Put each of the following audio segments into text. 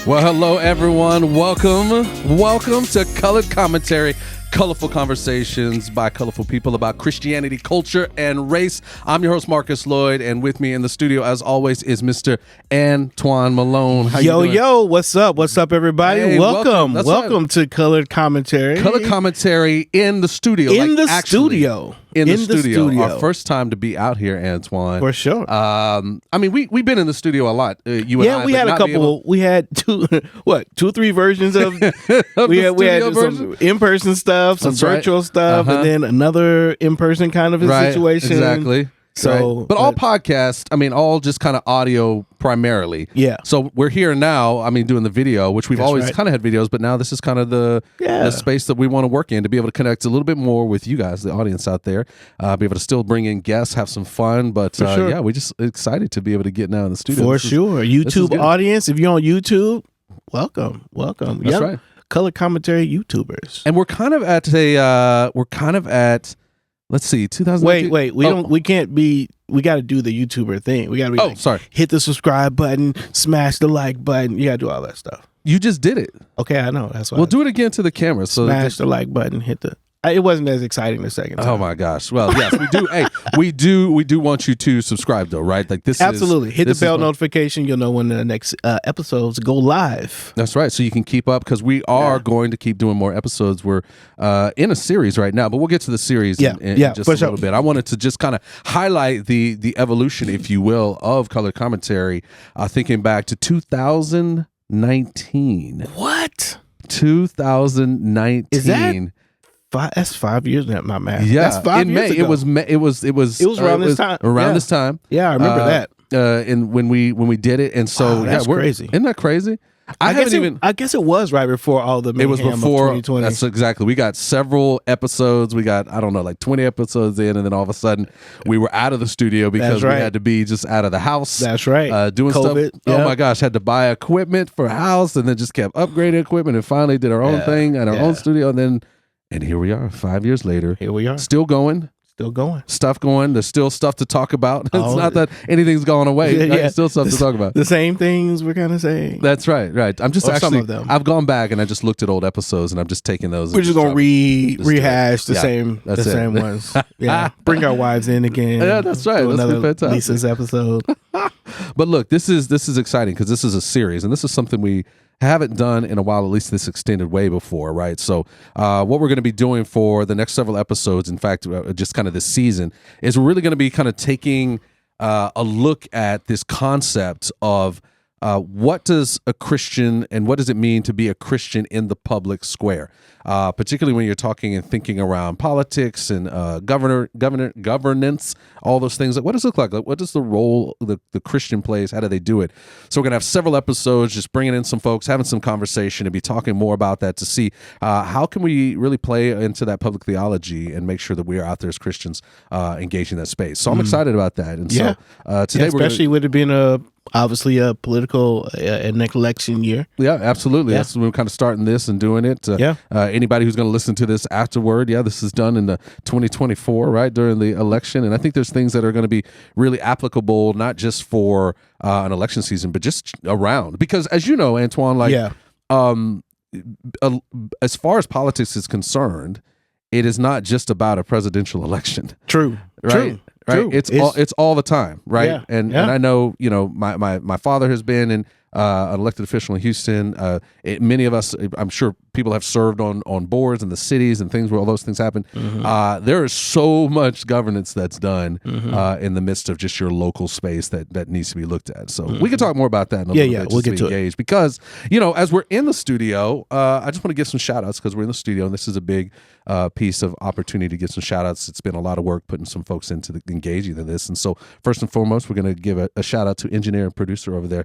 Well, hello, everyone. Welcome to Colored Commentary, colorful conversations by colorful people about Christianity, culture, and race. I'm your host, Marcus Lloyd, and with me in the studio, as always, is Mr. Antwuan Malone. How you doing? Yo, what's up? What's up, everybody? Hey, welcome Welcome to Colored Commentary. Colored Commentary in the studio. In the studio. Our first time to be out here, Antwuan. For sure. I mean, we've been in the studio a lot. You and I, we had a couple. We had two or three versions of. we had some in-person stuff, some virtual stuff, and then another in-person kind of a situation. Exactly. So, but all podcasts, I mean, all just kind of audio primarily. Yeah. So we're here now, I mean, doing the video, which we've always kind of had videos, but now this is kind of the space that we want to work in to be able to connect a little bit more with you guys, the audience out there, be able to still bring in guests, have some fun. But yeah, we're just excited to be able to get now in the studio. For sure. YouTube audience, if you're on YouTube, welcome. That's right. Color Commentary YouTubers. And we're kind of at let's see, 2000. Wait. We can't be. We got to do the YouTuber thing. We got to be. Sorry. Hit the subscribe button, smash the like button. You got to do all that stuff. You just did it. Okay, I know. That's why. We'll do it again to the camera. So smash the like button. Hit the. It wasn't as exciting the second time. Oh my gosh! Well, yes, we do. Hey, we do want you to subscribe, though, right? Like this. Absolutely. Hit the bell notification. You'll know when the next episodes go live. That's right. So you can keep up because we are going to keep doing more episodes. We're in a series right now, but we'll get to the series in just a little bit. I wanted to just kind of highlight the evolution, if you will, of Color Commentary. Thinking back to 2019. What? 2019. Is that? That's 5 years now, my math. Yeah, that's 5 years ago. It was around this time. Around this time. Yeah, I remember that. And when we did it, and so that's crazy. Isn't that crazy? I guess it was right before all the mayhem. It was before. Of 2020. That's exactly. We got several episodes. We got, I don't know, like 20 episodes in, and then all of a sudden we were out of the studio because we had to be just out of the house. That's right. Doing COVID, stuff. Oh my gosh, had to buy equipment for a house, and then just kept upgrading equipment, and finally did our own thing at our own studio, and here we are, 5 years later. Here we are. Still going. Stuff going. There's still stuff to talk about. It's not that anything's gone away. There's still stuff to talk about. The same things we're kind of saying. That's right. I'm just some of them. I've gone back and I just looked at old episodes and I'm just taking those. We're just going to rehash the same ones. Yeah. Bring our wives in again. Yeah, that's right. That's another Lisa's episode. But look, this is exciting because this is a series and this is something we haven't done in a while, at least this extended way before, right? So what we're going to be doing for the next several episodes, in fact, just kind of this season, is we're really going to be kind of taking a look at this concept of what does a Christian and what does it mean to be a Christian in the public square, particularly when you're talking and thinking around politics and governance, all those things. Like, what does it look like? What does the role the Christian plays? How do they do it? So we're going to have several episodes, just bringing in some folks, having some conversation, and be talking more about that to see how can we really play into that public theology and make sure that we are out there as Christians engaging that space. So I'm excited about that. And so today, especially with it being obviously a political an election year. Yeah, absolutely. That's when we're kind of starting this and doing it. Anybody who's going to listen to this afterward, this is done in the 2024, right, during the election. And I think there's things that are going to be really applicable, not just for an election season, but just around. Because as you know, Antwuan, as far as politics is concerned, it is not just about a presidential election. True. Right? True. Right, it's all the time, right? And I know, my father has been an elected official in Houston. Many of us, I'm sure, people have served on boards in the cities and things where all those things happen. There is so much governance that's done in the midst of just your local space that needs to be looked at. So we can talk more about that in a little bit. We'll get to engage. Because as we're in the studio, I just want to give some shout outs because we're in the studio and this is a big piece of opportunity to get some shout outs. It's been a lot of work putting some folks into engaging in this. And so first and foremost, we're going to give a shout out to engineer and producer over there,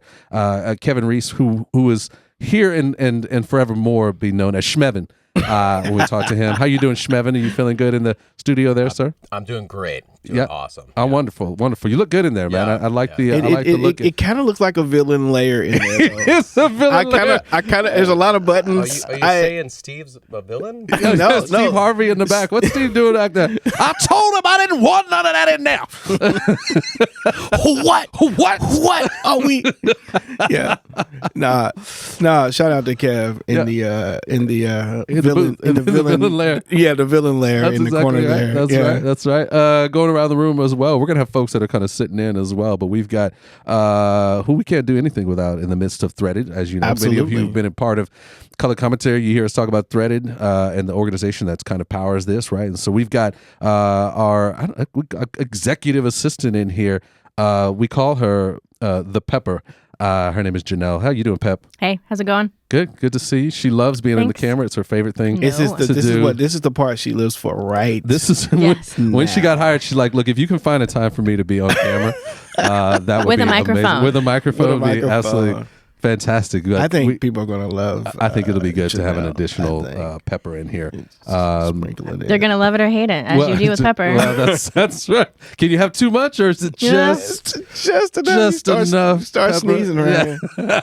Kevin Reese, who is here and forevermore be known as Schmevin. When we talk to him. How you doing, Schmevin? Are you feeling good in the studio there, sir? I'm doing great. Doing awesome. Oh, wonderful. You look good in there, man. I like the look. It kind of looks like a villain layer in there. It's a villain layer. There's a lot of buttons. Are you saying Steve's a villain? No, Steve Harvey in the back. What's Steve doing back there? I told him I didn't want none of that in there. What? Are we? Yeah. Nah. No, shout out to Kev in the villain lair. Yeah, the villain lair. That's in the exactly corner right. there. That's right. That's right. Going around the room as well. We're gonna have folks that are kind of sitting in as well, but we've got who we can't do anything without in the midst of Threaded, as you know. Absolutely. Many of you have been a part of Color Commentary. You hear us talk about Threaded and the organization that's kind of powers this, right? And so we've got our executive assistant in here. We call her the Pepper. Her name is Janelle. How you doing, Pep? Hey, how's it going? Good to see you. She loves being in the camera. It's her favorite thing. No. This is the part she lives for, right? This is Yes. when she got hired. She's like, "Look, if you can find a time for me to be on camera, that would With be a microphone. amazing. With a microphone, With a would be absolutely microphone. fantastic." I think people are going to love. I think it'll be good to have an Janelle, additional Pepper in here. Sprinkle it in. They're gonna love it or hate it, as you do with Pepper. Well, that's right. Can you have too much, or is it Yeah. just enough. just enough? Start Pepper? sneezing right Yeah.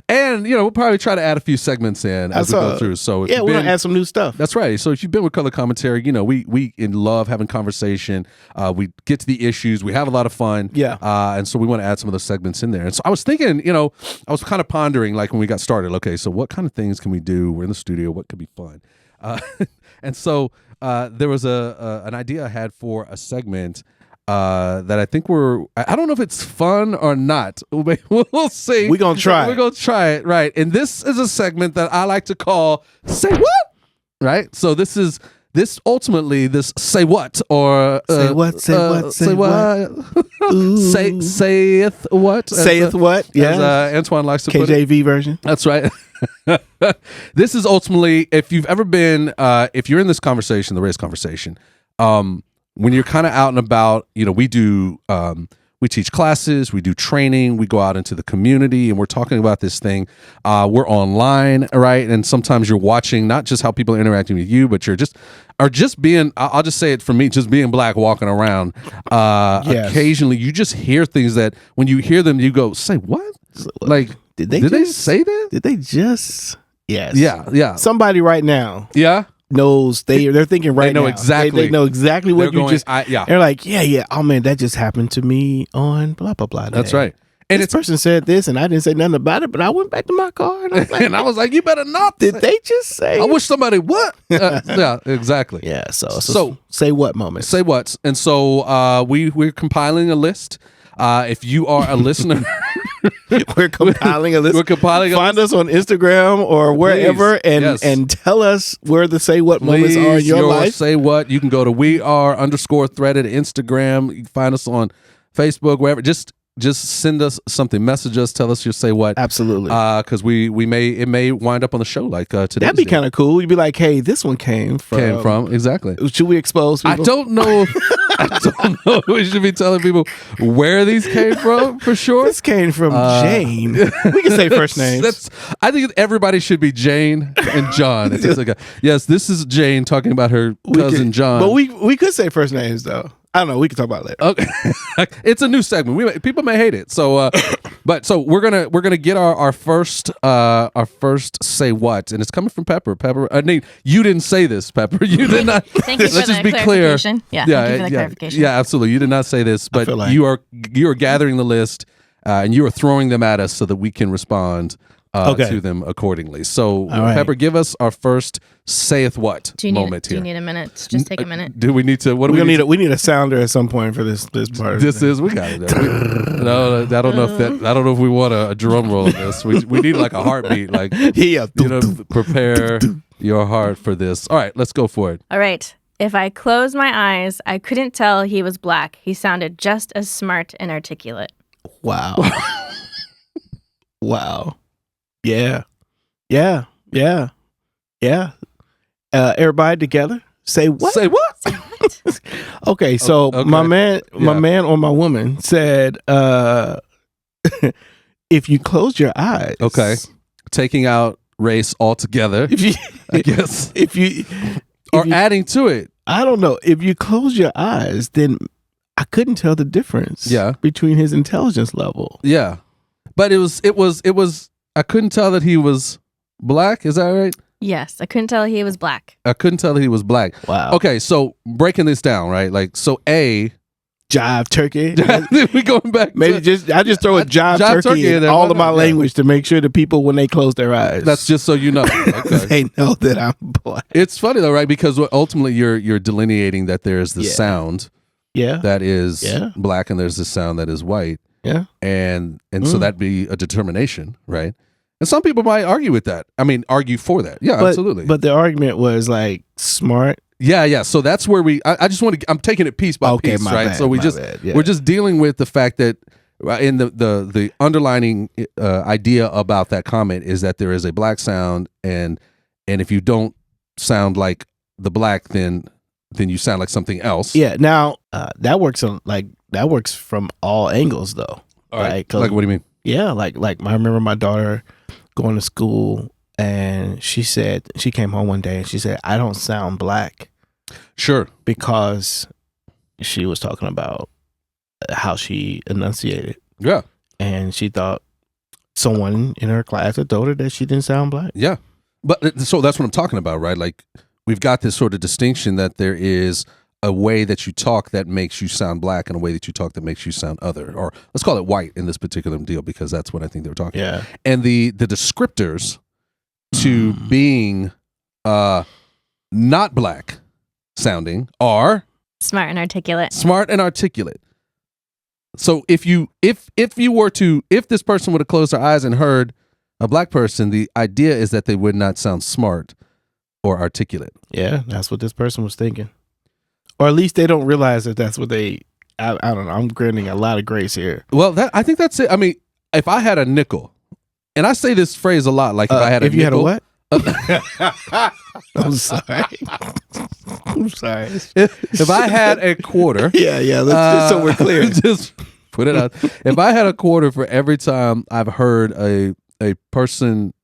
And we'll probably try to add a few segments in as we go through. So if Yeah, you've we're been- gonna add some new stuff. That's right. So if you've been with Color Commentary, we love having conversation. We get to the issues. We have a lot of fun. Yeah. And so we want to add some of those segments in there. And so I was thinking, I was kind of pondering, like when we got started, okay, so what kind of things can we do? We're in the studio. What could be fun? And so there was an idea I had for a segment that I think I don't know if it's fun or not. We'll see. We're gonna try. We're going to try it, right? And this is a segment that I like to call Say What? Right? So this ultimately Say What or Say what? Say what? Say what? Saith what? Saith what? Yeah. As Antwuan likes to put it. KJV version. That's right. This is ultimately, if you've ever been, if you're in this conversation, the race conversation, when you're kind of out and about, we teach classes, we do training, we go out into the community, and we're talking about this thing. We're online, right? And sometimes you're watching not just how people are interacting with you, but you're just being, I'll just say it for me, just being black walking around. Yes. Occasionally, you just hear things that when you hear them, you go, say what? Like, did they say that? Did they just? Yes. Yeah. Somebody right now Yeah. knows they're thinking right know now. exactly. They know exactly what They're you going, just. yeah. They're like, yeah. Oh man, that just happened to me on blah blah blah. That's day. right. And This person said this, and I didn't say nothing about it. But I went back to my car, and I was like, and I was like, you better not. did they just say? I wish somebody would. Yeah, exactly. Yeah. So say what moments? Say what? And so we're compiling a list. If you are a listener, We're compiling a list. We're compiling a Find us on Instagram or wherever, and tell us where the say what moments please, are in your life. Say what. You can go to _threaded Instagram. You can find us on Facebook, wherever. Just send us something. Message us. Tell us your say what. Absolutely. Because it may wind up on the show like today. That'd be kind of cool. You'd be like, hey, this one came from exactly. Should we expose people? I don't know if we should be telling people where these came from for sure. This came from Jane. We can say first names. I think everybody should be Jane and John. It's just like yes, this is Jane talking about her cousin John. But we could say first names though. I don't know. We can talk about it later. Okay, it's a new segment. People may hate it. So, but we're gonna get our first say what, and it's coming from Pepper. Pepper, Nate, you didn't say this, Pepper. You did not. Thank you for Let's the just be clear. clarification. Yeah, thank you for the clarification. Yeah, absolutely. You did not say this, but feel like- you are gathering the list, and you are throwing them at us so that we can respond to them accordingly. So, right. Pepper, give us our first saith what moment Do you here. need a minute? Just take a minute. Do we need to? What do We're we gonna need? we need a sounder at some point for this part. Of This is we got it. No, I don't know if we want a drum roll of this. We need like a heartbeat, like yeah. prepare your heart for this. All right, let's go for it. All right. If I closed my eyes, I couldn't tell he was black. He sounded just as smart and articulate. Wow. Wow. Yeah. Everybody together. Say what? Say what? Okay, so Okay. my man or my woman said, if you close your eyes, Okay, taking out race altogether, if you, I guess, or adding to it. I don't know, if you close your eyes, then I couldn't tell the difference. Yeah. between his intelligence level. Yeah, but it was. I couldn't tell that he was black. Is that right? Yes, I couldn't tell he was black. I couldn't tell that he was black. Wow. Okay, so breaking this down, right? Like, so A, jive turkey. We going back. Maybe I just throw a jive turkey in all of my language to make sure the people, when they close their eyes, that's just so you know, okay. they know that I'm black. It's funny though, right? Because ultimately you're delineating that there's the sound, that is black, and there's the sound that is white, and so that'd be a determination, right? And some people might argue with that. I mean, argue for that. Yeah, absolutely. But the argument was like smart. Yeah. So that's where I just want to. I'm taking it piece by piece, right? Bad, so we're just dealing with the fact that in the underlining idea about that comment is that there is a black sound, and if you don't sound like the black, then you sound like something else. Yeah. Now that works from all angles though. All right. Like what do you mean? Yeah. Like I remember my daughter going to school. And she said, she came home one day and she said, I don't sound black. Sure. Because she was talking about how she enunciated. Yeah. And she thought someone in her class had told her that she didn't sound black. Yeah. But so that's what I'm talking about, right? Like we've got this sort of distinction that there is a way that you talk that makes you sound black and a way that you talk that makes you sound other, or let's call it white in this particular deal, because that's what I think they were talking about. And the descriptors to being not black sounding are smart and articulate. So if this person would have closed their eyes and heard a black person, the idea is that they would not sound smart or articulate. Yeah, that's what this person was thinking. Or at least they don't realize that that's what they, I don't know, I'm granting a lot of grace here. Well, I think that's it. I mean, if I had a nickel, and I say this phrase a lot, like if I had a nickel. If you had a what? I'm sorry. I'm sorry. If I had a quarter. Yeah, just so we're clear. Just put it out. If I had a quarter for every time I've heard a person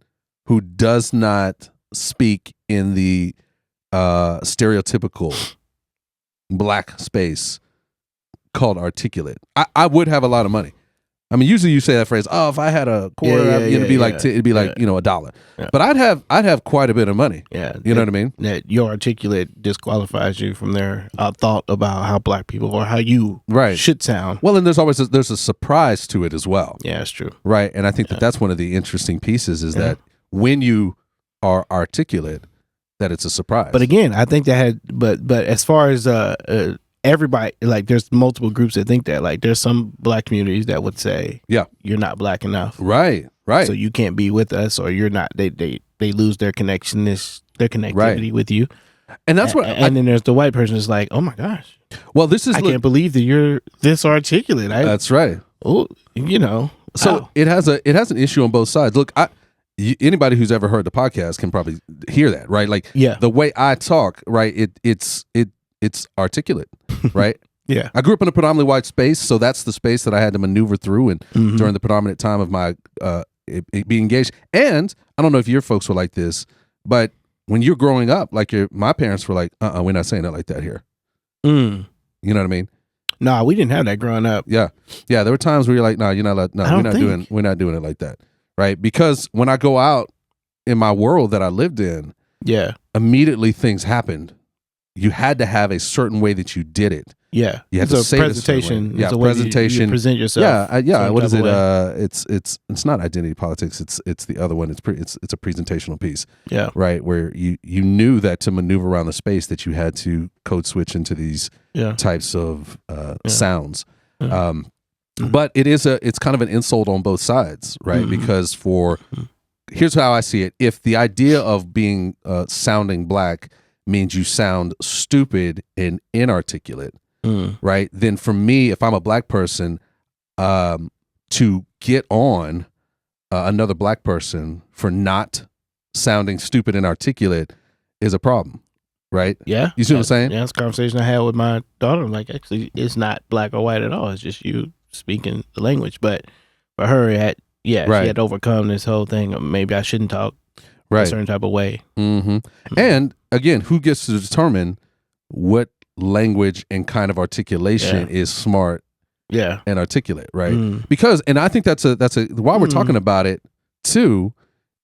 who does not speak in the stereotypical black space called articulate, I would have a lot of money. I mean, usually you say that phrase, "Oh, if I had a quarter, it'd be like $1." Yeah. But I'd have quite a bit of money. Yeah, you know what I mean. That your articulate disqualifies you from their thought about how black people or how you should sound. Well, and there's a surprise to it as well. Yeah, that's true. Right, and I think that's one of the interesting pieces is that when you are articulate, that it's a surprise. But again, I think but as far as everybody, like there's multiple groups that think that, like there's some black communities that would say, you're not black enough. Right. So you can't be with us, or you're not, they lose their connectivity with you. And that's what, and then there's the white person who's like, oh my gosh. Well, I can't believe that you're this articulate. That's right. Oh, So it has an issue on both sides. Look, anybody who's ever heard the podcast can probably hear that, right? Like the way I talk, right? It's articulate, right? Yeah. I grew up in a predominantly white space, so that's the space that I had to maneuver through and during the predominant time of my being engaged. And I don't know if your folks were like this, but when you're growing up, like my parents were like, we're not saying it like that here. You know what I mean? No, we didn't have that growing up. Yeah. There were times where you're like, no, you're not. No, we're not doing it like that, right? Because when I go out in my world that I lived in, immediately things happened. You had to have a certain way that you did it. Yeah, you had to say presentation. It's a presentation. You present yourself. Yeah. What is it? It's not identity politics. It's the other one. It's a presentational piece. Yeah. Right, where you knew that to maneuver around the space that you had to code switch into these types of sounds. But it's kind of an insult on both sides, right? Because here's how I see it: if the idea of being sounding black means you sound stupid and inarticulate, right? Then for me, if I'm a black person, to get on another black person for not sounding stupid and articulate is a problem, right? Yeah. You see what I'm saying? Yeah, it's a conversation I had with my daughter. Like, actually, it's not black or white at all. It's just you speaking the language. But for her, she had to overcome this whole thing of maybe I shouldn't talk a certain type of way. And again, who gets to determine what language and kind of articulation is smart and articulate, right? Because, and I think that's why we're talking about it too,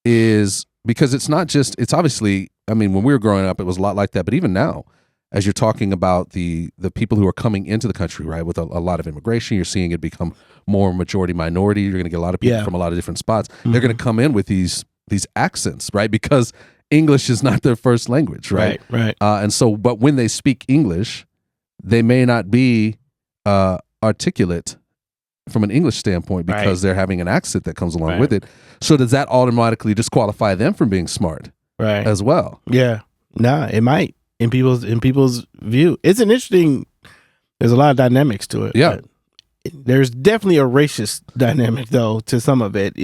is because it's not just, it's obviously, I mean, when we were growing up, it was a lot like that, but even now, as you're talking about the people who are coming into the country, right, with a lot of immigration, you're seeing it become more majority minority. You're going to get a lot of people from a lot of different spots. They're going to come in with these accents, right, because English is not their first language, right? Right. And so, but when they speak English, they may not be articulate from an English standpoint because they're having an accent that comes along with it. So does that automatically disqualify them from being smart, as well? Yeah. Nah, it might in people's view. It's an interesting. There's a lot of dynamics to it. Yeah. There's definitely a racist dynamic though to some of it.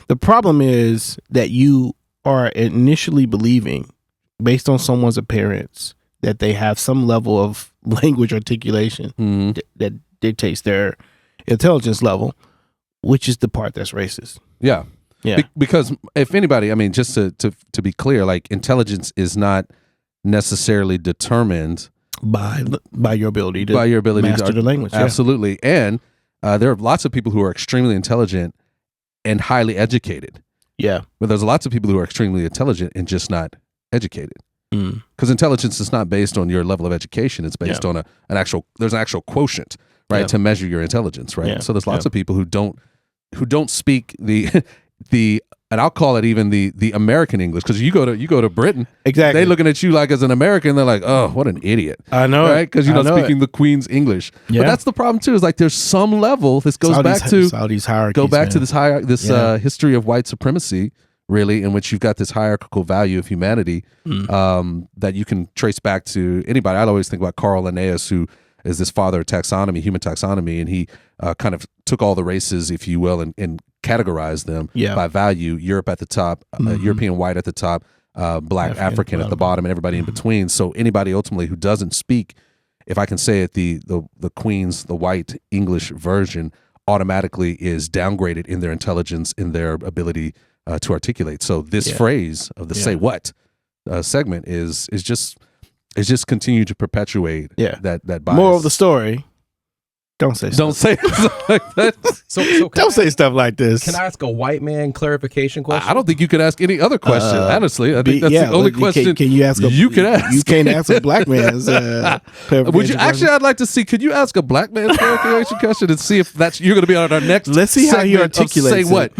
The problem is that you are initially believing, based on someone's appearance, that they have some level of language articulation that dictates their intelligence level, which is the part that's racist. Yeah. Because if anybody, I mean, just to be clear, like intelligence is not necessarily determined by your ability to master the language. Absolutely. And there are lots of people who are extremely intelligent and highly educated. Yeah. But there's lots of people who are extremely intelligent and just not educated. Because intelligence is not based on your level of education. It's based on there's an actual quotient, right, to measure your intelligence, right? Yeah. So there's lots of people who don't speak the and I'll call it even the American English, because you go to Britain, exactly, they looking at you like as an American, they're like, oh, what an idiot. I know, right? Because you're not speaking the Queen's English. But that's the problem too. Is like there's some level. This goes back to Saudi's hierarchy. Go back to this history of white supremacy, really, in which you've got this hierarchical value of humanity that you can trace back to anybody. I'd always think about Carl Linnaeus, who is this father of taxonomy, human taxonomy, and he kind of took all the races, if you will, and categorized them by value. Europe at the top, European white at the top, black African at the bottom, and everybody in between. So anybody ultimately who doesn't speak, if I can say it, the Queen's, the white English version, automatically is downgraded in their intelligence, in their ability to articulate. So this phrase of the say what segment is just continue to perpetuate that bias. Moral of the story: don't say stuff like that. So don't say stuff like this. Can I ask a white man clarification question? I don't think you could ask any other question. Honestly, I think that's the only question can you ask. You can ask. You can't ask a black man's clarification. Would you actually? I'd like to see. Could you ask a black man's clarification question and see if that's you're going to be on our next? Let's see how he articulates. Say what?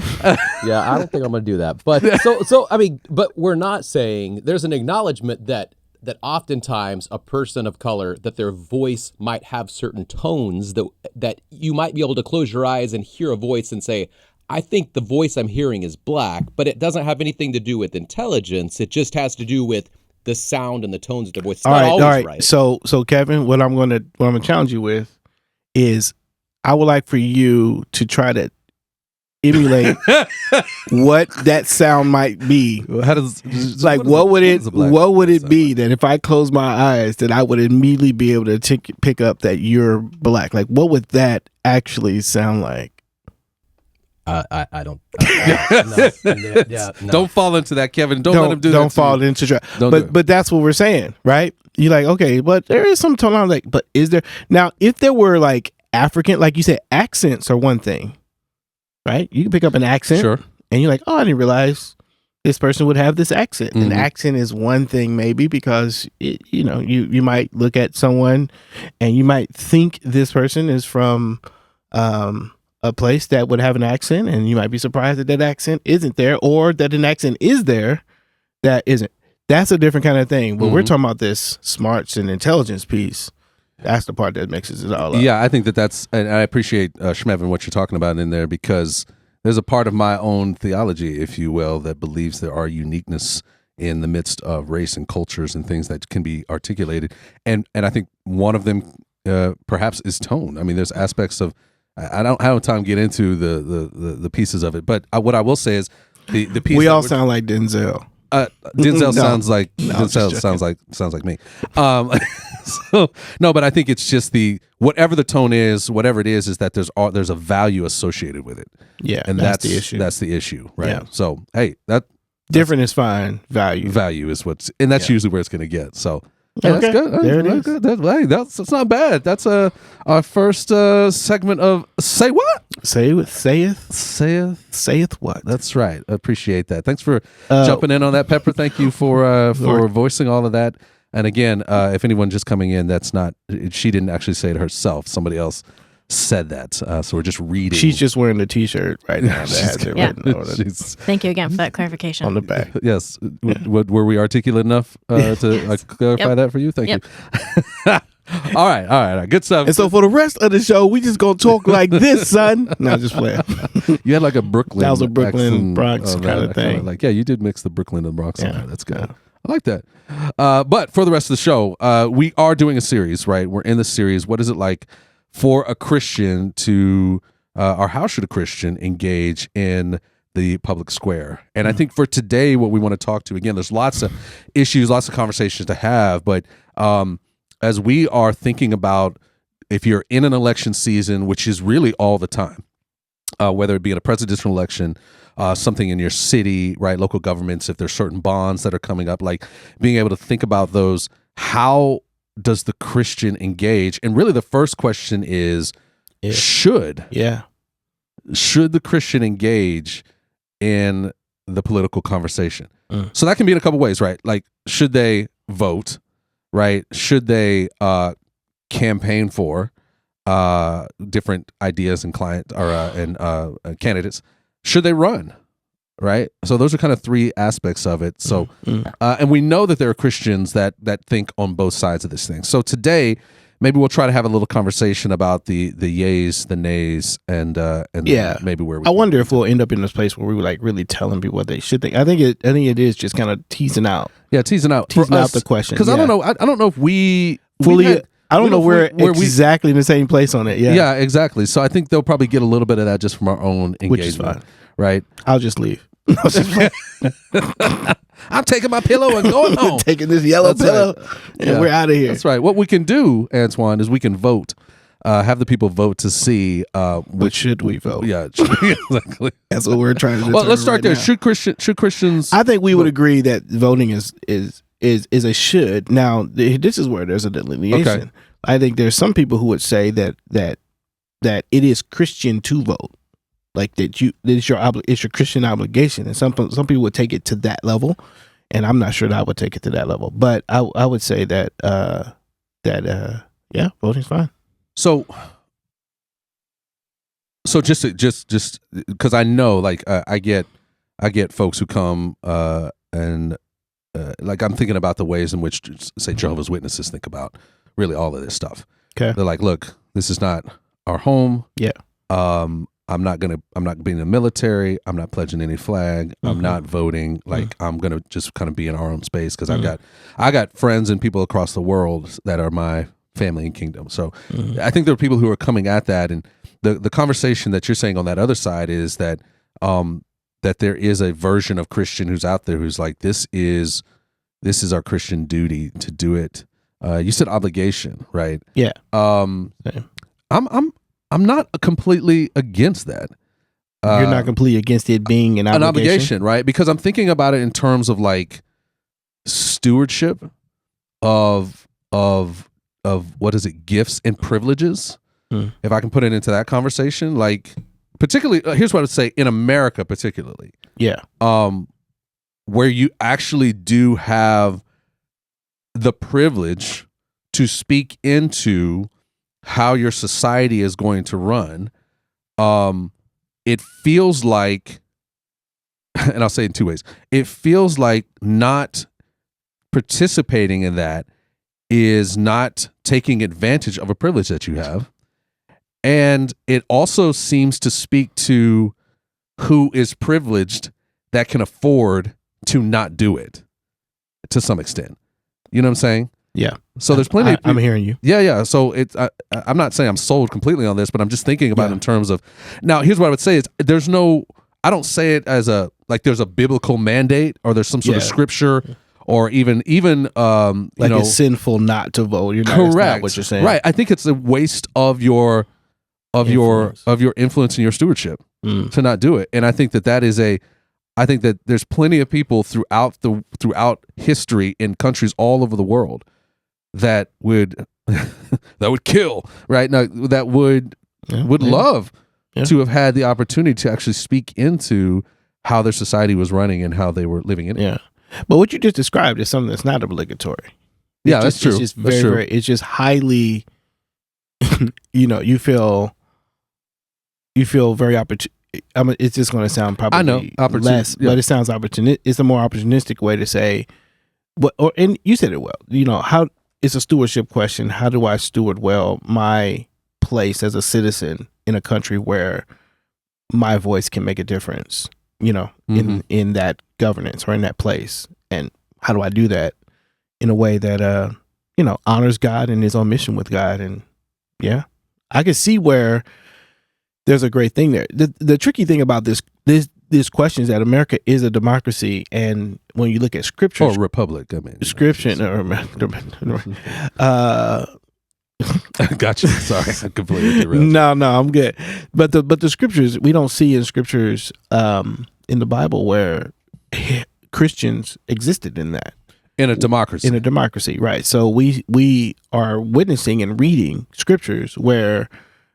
Yeah, I don't think I'm going to do that. But so I mean, but we're not saying there's an acknowledgement that oftentimes a person of color, that their voice might have certain tones that you might be able to close your eyes and hear a voice and say, I think the voice I'm hearing is black, but it doesn't have anything to do with intelligence. It just has to do with the sound and the tones of their voice. It's not always right. So Kevin, what I'm gonna challenge you with is I would like for you to try to emulate what that sound might be. What would it be that if I close my eyes that I would immediately be able to pick up that you're black? Like, what would that actually sound like? I don't. No. Don't fall into that, Kevin. Don't let him do that. Don't fall into trap. But that's what we're saying, right? You're like, okay, but there is some tone. I'm like, but is there now? If there were like African, like you said, accents are one thing. Right? You can pick up an accent, sure, and you're like, oh, I didn't realize this person would have this accent. An accent is one thing, maybe, because you might look at someone and you might think this person is from a place that would have an accent, and you might be surprised that accent isn't there, or that an accent is there that isn't. That's a different kind of thing. But we're talking about this smarts and intelligence piece. That's the part that mixes it all up. Yeah, I think that's, and I appreciate Shmev and what you're talking about in there, because there's a part of my own theology, if you will, that believes there are uniqueness in the midst of race and cultures and things that can be articulated. And I think one of them perhaps is tone. I mean, there's aspects of, I don't have time to get into the pieces of it, but what I will say is the piece. We all sound like Denzel. Denzel sounds like me. So no, but I think it's just whatever the tone is, whatever it is that there's a value associated with it. Yeah, and that's the issue. That's the issue, right? Yeah. So hey, different is fine. Value is that's usually where it's going to get. So yeah, okay. That's good. There it is. Good. That's not bad. That's our first segment of Say What? Saith what? That's right. I appreciate that. Thanks for jumping in on that, Pepper. Thank you for voicing all of that. And again, if anyone just coming in, she didn't actually say it herself. Somebody else said that. So we're just reading. She's just wearing the T-shirt right now that has it written on it. Thank you again for that clarification. On the back. Yes. Were we articulate enough to clarify that for you? Thank you. All right. Good stuff. And so for the rest of the show, we just gonna talk like this, son. No, just playing. You had like a Brooklyn. That was a Brooklyn Bronx kind of thing. Like, yeah, you did mix the Brooklyn and the Bronx. Yeah, that's good. Yeah. I like that. But for the rest of the show, we are doing a series, right? We're in the series. What is it like for a Christian to, or how should a Christian engage in the public square? And I think for today, what we want to talk to, again, there's lots of issues, lots of conversations to have, but as we are thinking about if you're in an election season, which is really all the time, whether it be in a presidential election, something in your city, right, local governments, if there's certain bonds that are coming up, like being able to think about those, how does the Christian engage? And really the first question is, should the Christian engage in the political conversation? So that can be in a couple ways, right? Like, should they vote? Right? Should they campaign for different ideas and candidates? Should they run? Right? So those are kind of three aspects of it. So, and we know that there are Christians that think on both sides of this thing. So today, maybe we'll try to have a little conversation about the yays, the nays, and maybe where we. I wonder if we'll end up in this place where we were like really telling people what they should think. I think it is just kind of teasing out. Yeah, teasing out the question. Because I don't know if we fully. I don't know we're exactly in the same place on it. Yeah, exactly. So I think they'll probably get a little bit of that just from our own engagement. Which is fine. Right? I'll just leave. I'm taking my pillow and going home. Taking this yellow pillow, and we're out of here. That's right. What we can do, Antwuan, is we can vote. Have the people vote to see which should we vote? Yeah, exactly. That's what we're trying to do. Well, let's start there. Should Christians? I think we would agree that voting is a should. Now, this is where there's a delineation. Okay. I think there's some people who would say that it is Christian to vote. Like it's your Christian obligation, and some people would take it to that level, and I'm not sure that I would take it to that level. But I would say that voting's fine. So just because I know, like I get folks who come and like I'm thinking about the ways in which, say, Jehovah's Witnesses think about really all of this stuff. Okay, they're like, look, this is not our home. Yeah. I'm not being in the military. I'm not pledging any flag. I'm not voting. Like I'm gonna just kind of be in our own space because I got friends and people across the world that are my family and kingdom. So I think there are people who are coming at that, and the conversation that you're saying on that other side is that that there is a version of Christian who's out there who's like, this is our Christian duty to do it. You said obligation, right? Yeah. I'm not completely against that. You're not completely against it being an obligation, right? Because I'm thinking about it in terms of like stewardship of what is it, gifts and privileges. If I can put it into that conversation, like particularly, here's what I would say in America, particularly, where you actually do have the privilege to speak into how your society is going to run. It feels like, and I'll say it in two ways, it feels like not participating in that is not taking advantage of a privilege that you have. And it also seems to speak to who is privileged that can afford to not do it to some extent. You know what I'm saying? Yeah. So there's plenty of people. I'm hearing you. Yeah. So I'm not saying I'm sold completely on this, but I'm just thinking about it in terms of, now here's what I would say is I don't say it as there's a biblical mandate or there's some sort of scripture or even it's sinful not to vote. You're not, correct. That's not what you're saying. Right. I think it's a waste of your influence and your stewardship to not do it. And I think I think that there's plenty of people throughout history in countries all over the world that would kill, right? Now that would love to have had the opportunity to actually speak into how their society was running and how they were living in it. Yeah. But what you just described is something that's not obligatory. That's true. It's just very, it's just highly, you feel very it's just going to sound probably less, but it sounds opportunistic. It's a more opportunistic way to say, and you said it well. How it's a stewardship question. How do I steward well my place as a citizen in a country where my voice can make a difference? In that governance or in that place, and how do I do that in a way that honors God and is on mission with God? And I can see where there's a great thing there. The tricky thing about this question is that America is a democracy, and when you look at scripture, or a republic, scripture, gotcha. Sorry, I completely derailed. No, I'm good. But the scriptures, we don't see in scriptures in the Bible where Christians existed in that. In a democracy. Right. So we are witnessing and reading scriptures where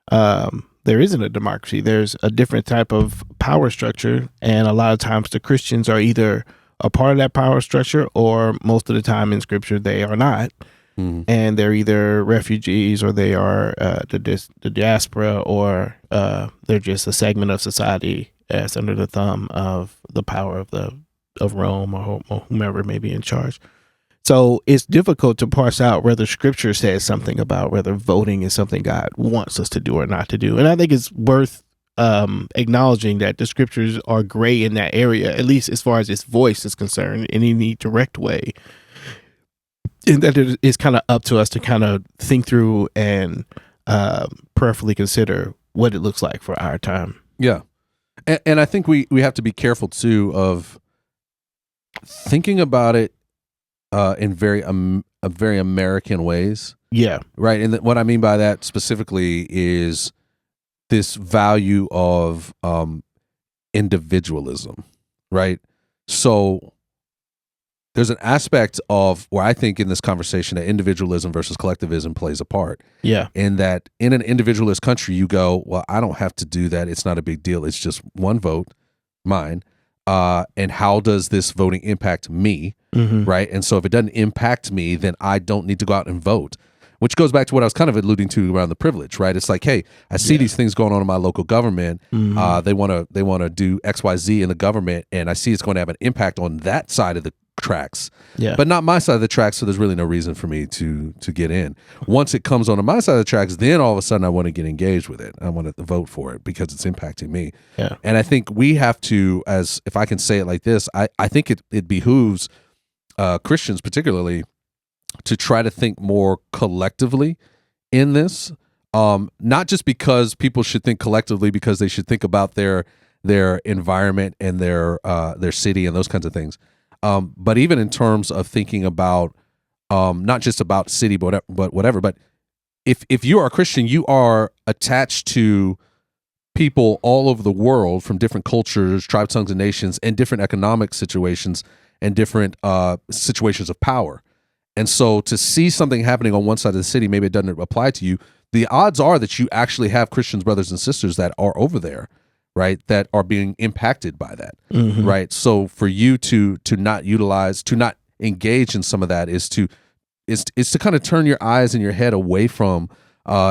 there isn't a democracy. There's a different type of power structure, and a lot of times the Christians are either a part of that power structure, or most of the time in scripture they are not. Mm-hmm. And they're either refugees, or they are the diaspora, or they're just a segment of society that's under the thumb of the power of Rome or whomever may be in charge. So it's difficult to parse out whether scripture says something about whether voting is something God wants us to do or not to do. And I think it's worth acknowledging that the scriptures are gray in that area, at least as far as its voice is concerned, in any direct way. And that it is kind of up to us to kind of think through and prayerfully consider what it looks like for our time. Yeah. And I think we have to be careful too of thinking about it in very American ways. Yeah. Right. And what I mean by that specifically is this value of individualism. Right. So there's an aspect of where I think in this conversation that individualism versus collectivism plays a part. Yeah. And that in an individualist country, you go, well, I don't have to do that. It's not a big deal. It's just one vote, mine. And how does this voting impact me? Mm-hmm. Right. And so if it doesn't impact me, then I don't need to go out and vote, which goes back to what I was kind of alluding to around the privilege. Right. It's like, hey, I see these things going on in my local government. Mm-hmm. They want to do XYZ in the government, and I see it's going to have an impact on that side of the tracks, but not my side of the tracks. So there's really no reason for me to get in. Once it comes onto my side of the tracks, then all of a sudden I want to get engaged with it. I want to vote for it because it's impacting me. Yeah. And I think we have to, as if I can say it like this, I think it behooves Christians particularly to try to think more collectively in this. Not just because people should think collectively, because they should think about their environment and their city and those kinds of things. But even in terms of thinking about not just about city, but whatever. But if you are a Christian, you are attached to people all over the world from different cultures, tribes, tongues, and nations, and different economic situations and different situations of power. And so to see something happening on one side of the city, maybe it doesn't apply to you. The odds are that you actually have Christians, brothers and sisters that are over there, right, that are being impacted by that, mm-hmm. right? So for you to not utilize, to not engage in some of that is to kind of turn your eyes and your head away from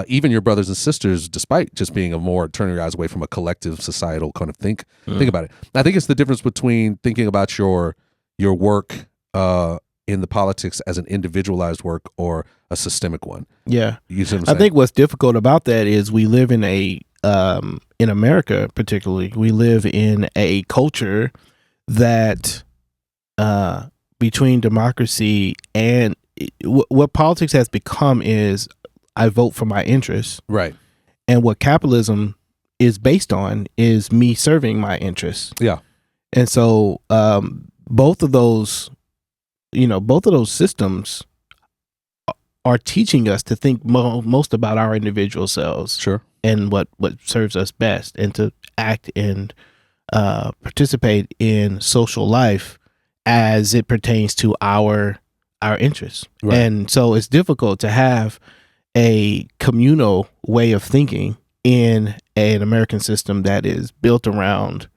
even your brothers and sisters, despite just being turning your eyes away from a collective societal kind of think about it. I think it's the difference between thinking about your work in the politics as an individualized work or a systemic one. Yeah, you see what I'm saying? I think what's difficult about that is we live in in America, particularly, we live in a culture that between democracy and what politics has become is I vote for my interests. Right. And what capitalism is based on is me serving my interests. Yeah. And so both of those systems are teaching us to think most about our individual selves. Sure. And what serves us best, and to act and participate in social life as it pertains to our interests. Right. And so it's difficult to have a communal way of thinking in an American system that is built around,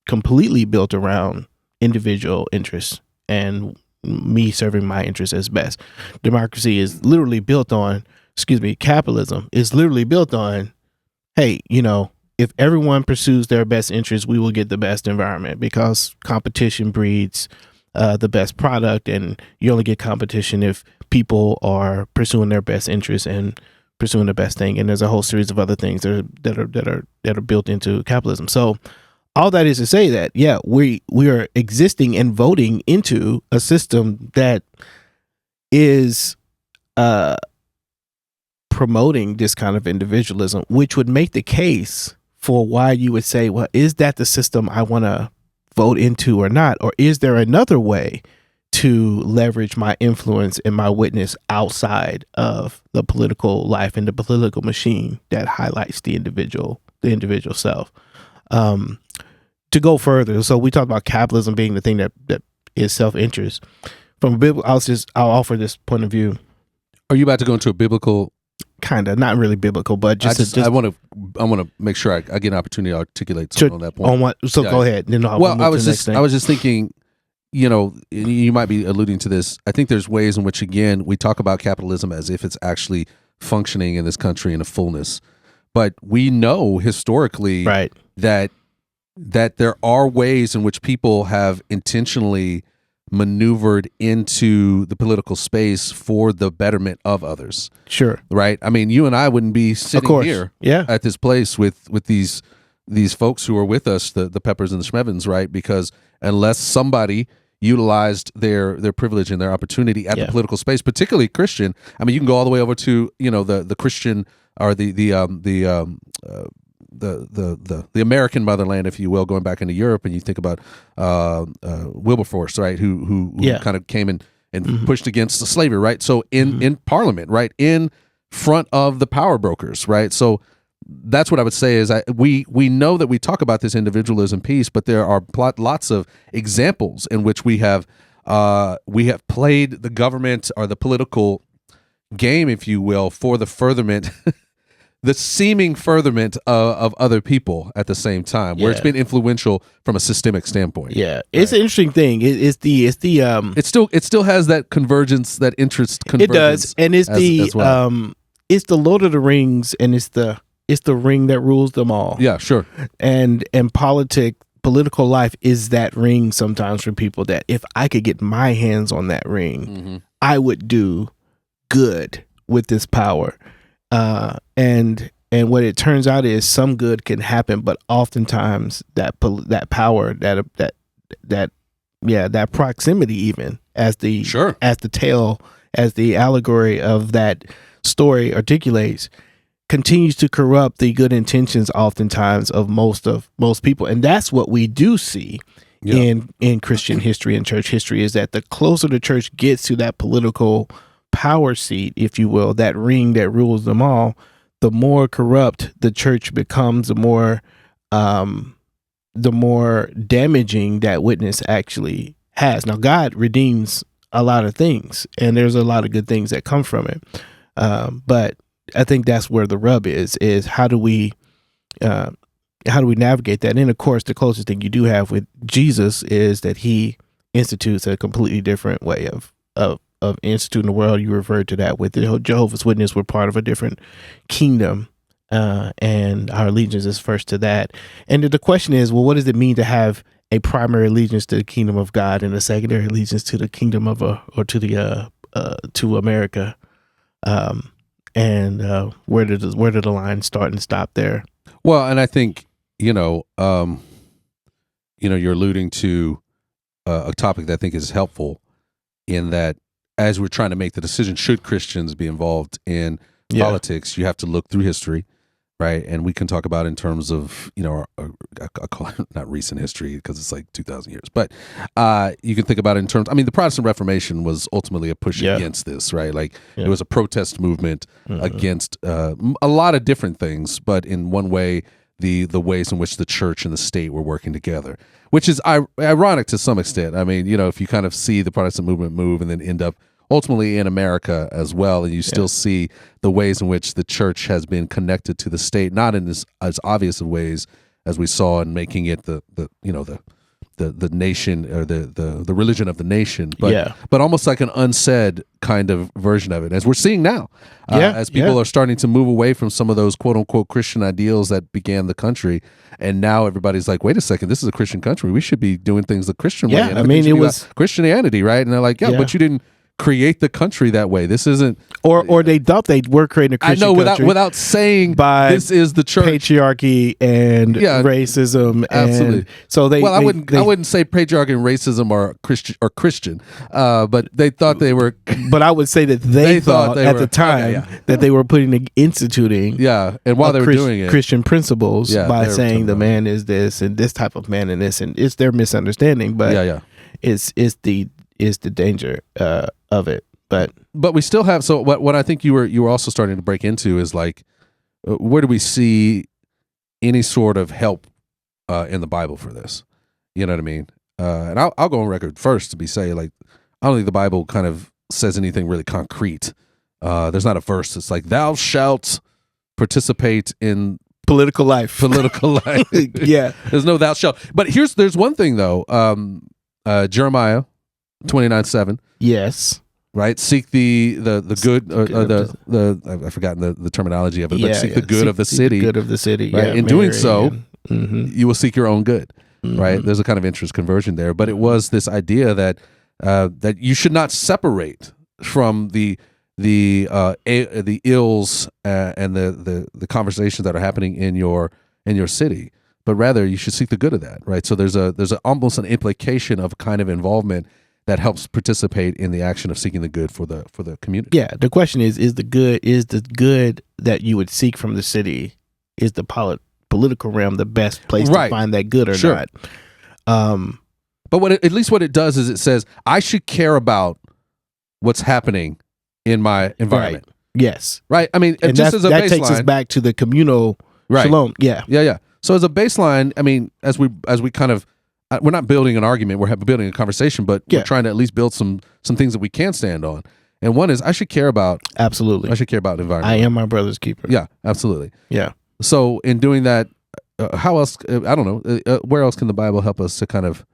completely built around individual interests and me serving my interests as best. Democracy is literally built on, capitalism is literally built on, hey, if everyone pursues their best interests, we will get the best environment, because competition breeds the best product, and you only get competition if people are pursuing their best interests and pursuing the best thing. And there's a whole series of other things that are built into capitalism. So all that is to say that, we are existing and voting into a system that is promoting this kind of individualism, which would make the case for why you would say, well, is that the system I want to vote into or not? Or is there another way to leverage my influence and my witness outside of the political life and the political machine that highlights the individual self? To go further, so we talked about capitalism being the thing that is self-interest. From a biblical, I'll offer this point of view. Are you about to go into a biblical? Kind of, not really biblical, but I want to make sure I get an opportunity to articulate something on that point. On what? So go ahead. Then I was just thinking, you might be alluding to this. I think there's ways in which, again, we talk about capitalism as if it's actually functioning in this country in a fullness, but we know historically that there are ways in which people have intentionally maneuvered into the political space for the betterment of others. Sure. Right? I mean, you and I wouldn't be sitting here at this place with these folks who are with us, the Peppers and the Schmevens, right? Because unless somebody utilized their privilege and their opportunity at the political space, particularly Christian, I mean, you can go all the way over to, the Christian or the American motherland, if you will, going back into Europe, and you think about Wilberforce, right, who kind of came and pushed against the slavery, right? So in Parliament, right, in front of the power brokers, right? So that's what I would say is we know that we talk about this individualism piece, but there are lots of examples in which we have played the government or the political game, if you will, for the furtherment. The seeming furtherment of other people at the same time, where it's been influential from a systemic standpoint. Yeah, it's an interesting thing. It still has that convergence, that interest convergence. It does, and it's the Lord of the Rings, and it's the ring that rules them all. Yeah, sure. And political life is that ring sometimes for people that if I could get my hands on that ring, I would do good with this power. And what it turns out is some good can happen, but oftentimes that power, that proximity, even as the tale, as the allegory of that story articulates, continues to corrupt the good intentions oftentimes of most people. And that's what we do see in Christian history and church history, is that the closer the church gets to that political power seat, if you will, that ring that rules them all, the more corrupt the church becomes, the more damaging that witness actually has. Now, God redeems a lot of things, and there's a lot of good things that come from it. But I think that's where the rub is how do we navigate that? And of course, the closest thing you do have with Jesus is that he institutes a completely different way of instituting the world. You referred to that with the Jehovah's Witness. We're part of a different kingdom, and our allegiance is first to that. And the question is, well, what does it mean to have a primary allegiance to the kingdom of God and a secondary allegiance to the kingdom of to America? And where did the line start and stop there? Well, and I think you're alluding to a topic that I think is helpful in that, as we're trying to make the decision, should Christians be involved in politics, you have to look through history, right? And we can talk about in terms of, I call it not recent history because it's like 2,000 years, but you can think about it in terms, the Protestant Reformation was ultimately a push against this, right? Like it was a protest movement against a lot of different things, but in one way, the ways in which the church and the state were working together, which is ironic to some extent. If you kind of see the Protestant movement move and then end up ultimately in America as well, and you still see the ways in which the church has been connected to the state, not in as obvious of ways as we saw in making it the the nation or the religion of the nation, but almost like an unsaid kind of version of it, as we're seeing now, as people are starting to move away from some of those quote unquote Christian ideals that began the country, and now everybody's like, wait a second, this is a Christian country, we should be doing things the Christian way. And I mean, it was Christianity, right? And they're like, but you didn't create the country that way. This isn't, or they thought they were creating a Christian country without saying this is the church, patriarchy and racism. Absolutely. And so I wouldn't say patriarchy and racism are Christian, but they thought they were. But I would say that they thought at the time that they were instituting and while they were doing it, Christian principles by saying the man is this and this type of man and this, and it's their misunderstanding. But it's the danger of it. But we still have, so what I think you were also starting to break into is like, where do we see any sort of help in the Bible for this? You know what I mean? And I'll go on record first to say, like, I don't think the Bible kind of says anything really concrete. There's not a verse that's like, thou shalt participate in political life. There's no thou shalt. But there's one thing though. Jeremiah 29:7. Yes. Right. Seek the good, I've forgotten the terminology of it, but seek the good of the city. The good of the city. Right. In doing so, you will seek your own good. Right. There's a kind of interest conversion there, but it was this idea that that you should not separate from the ills and the conversations that are happening in your city, but rather you should seek the good of that. Right. So there's almost an implication of kind of involvement that helps participate in the action of seeking the good for the community. Yeah, the question is the good that you would seek from the city, is the political realm the best place to find that good or not? But at least what it does is it says, I should care about what's happening in my environment. Right. Yes. Right. I mean, and just as a baseline, that takes us back to the communal shalom. Yeah. So as a baseline, I mean, as we kind of, we're not building an argument, we're building a conversation, but we're trying to at least build some things that we can stand on. And one is, I should care about environment. I am my brother's keeper. Yeah, absolutely. Yeah. So in doing that, how else? I don't know. Where else can the Bible help us to kind of?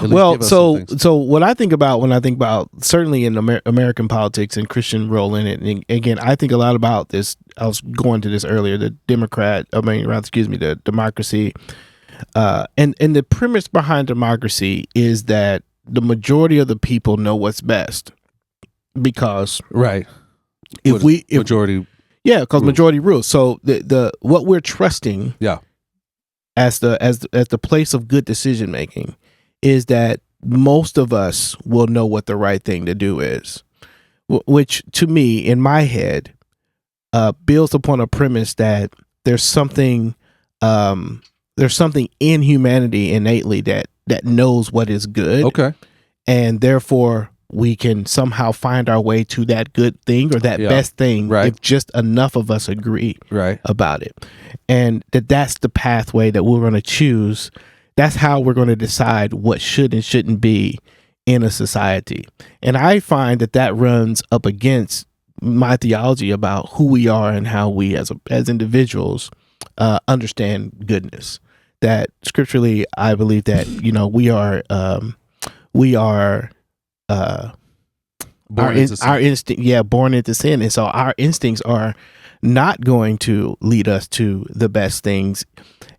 So what I think about when I think about certainly in American politics and Christian role in it, and again, I think a lot about this. I was going to this earlier. The democracy. And the premise behind democracy is that the majority of the people know what's best, because majority rules. So the what we're trusting as the place of good decision making is that most of us will know what the right thing to do is, which to me in my head builds upon a premise that there's something in humanity innately that knows what is good. Okay. And therefore we can somehow find our way to that good thing or that best thing if just enough of us agree about it. And that's the pathway that we're going to choose. That's how we're going to decide what should and shouldn't be in a society. And I find that runs up against my theology about who we are and how we as individuals understand goodness. That scripturally, I believe that born into sin, and so our instincts are not going to lead us to the best things.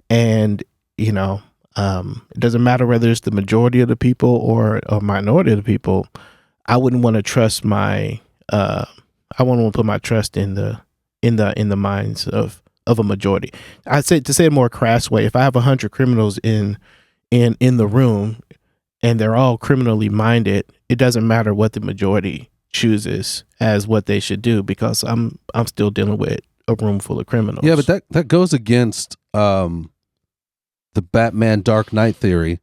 And it doesn't matter whether it's the majority of the people or a minority of the people. I wouldn't want to trust I wouldn't want to put my trust in the minds of a majority. I'd say, to say it more crass way, if I have 100 criminals in the room and they're all criminally minded, it doesn't matter what the majority chooses as what they should do, because I'm still dealing with a room full of criminals. Yeah, but that goes against the Batman Dark Knight theory.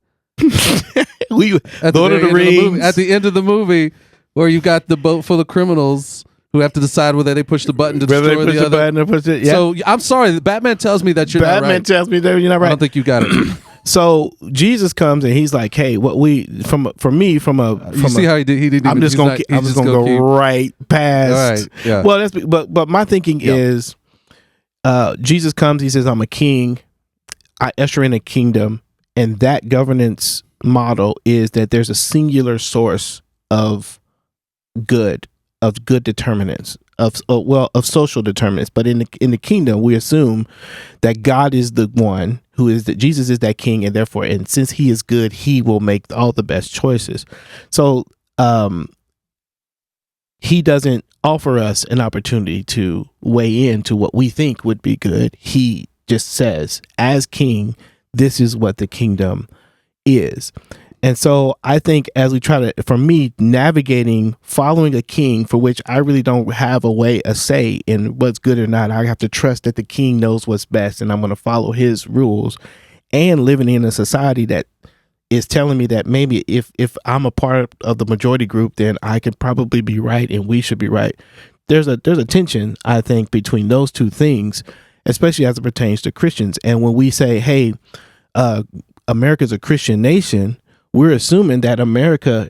Lord of the Rings. At the end of the movie, where you got the boat full of criminals who have to decide whether they push the button to destroy the other. So I'm sorry, Batman tells me that you're not right. Batman tells me that you're not right. I don't think you got it. So Jesus comes and he's like, "Hey, what we from a how he did? He didn't. I'm just gonna go right past. All right, yeah. Well, but my thinking is, Jesus comes. He says, "I'm a king. I usher in a kingdom, and that governance model is that there's a singular source of good determinants, of social determinants. But in the kingdom, we assume that God is the one who is that Jesus is that king, and therefore, and since he is good, he will make all the best choices. So he doesn't offer us an opportunity to weigh into what we think would be good. He just says, as king, this is what the kingdom is. And so I think as we try to, for me, navigating, following a king for which I really don't have a say in what's good or not, I have to trust that the king knows what's best and I'm going to follow his rules, and living in a society that is telling me that maybe if I'm a part of the majority group, then I could probably be right and we should be right. There's a tension, I think, between those two things, especially as it pertains to Christians. And when we say, hey, America's a Christian nation, we're assuming that America,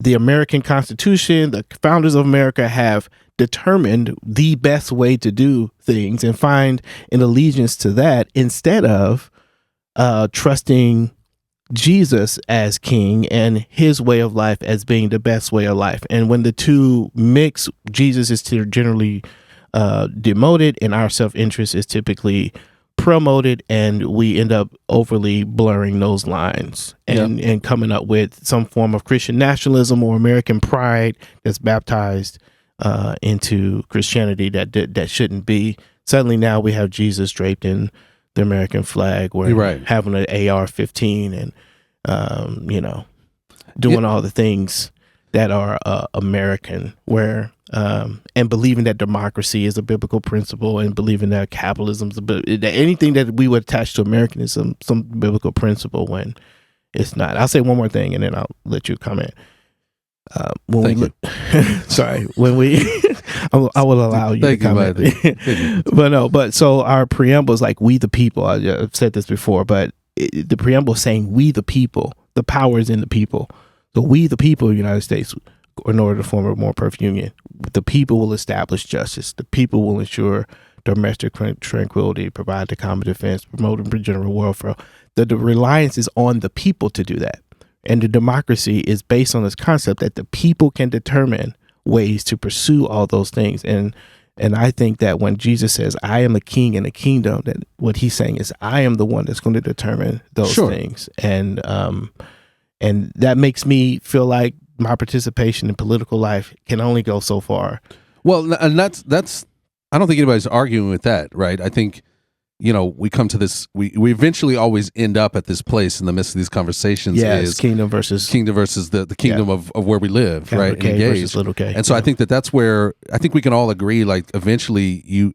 the American Constitution, the founders of America have determined the best way to do things and find an allegiance to that instead of trusting Jesus as king and his way of life as being the best way of life. And when the two mix, Jesus is generally demoted and our self-interest is typically promoted, and we end up overly blurring those lines and coming up with some form of Christian nationalism or American pride that's baptized into Christianity that shouldn't be. Suddenly now we have Jesus draped in the American flag. We're having an AR-15 and doing all the things that are American, where and believing that democracy is a biblical principle, and believing that capitalism is anything that we would attach to Americanism, some biblical principle, when it's not. I'll say one more thing and then I'll let you comment. When I will allow you to comment. But so our preamble is like, we the people. I've said this before, but the preamble is saying we the people. The power is in the people. So we the people of the United States, in order to form a more perfect union, the people will establish justice. The people will ensure domestic tranquility, provide the common defense, promote and general welfare. The reliance is on the people to do that. And the democracy is based on this concept that the people can determine ways to pursue all those things. And I think that when Jesus says, I am the king in the kingdom, that what he's saying is, I am the one that's going to determine those things. And that makes me feel like my participation in political life can only go so far. Well, and that's I don't think anybody's arguing with that, right? I think, we come to this, we eventually always end up at this place in the midst of these conversations. Is kingdom versus the kingdom of where we live, Capital right? K and engage. versus little K. And so I think that's where I think we can all agree, like, eventually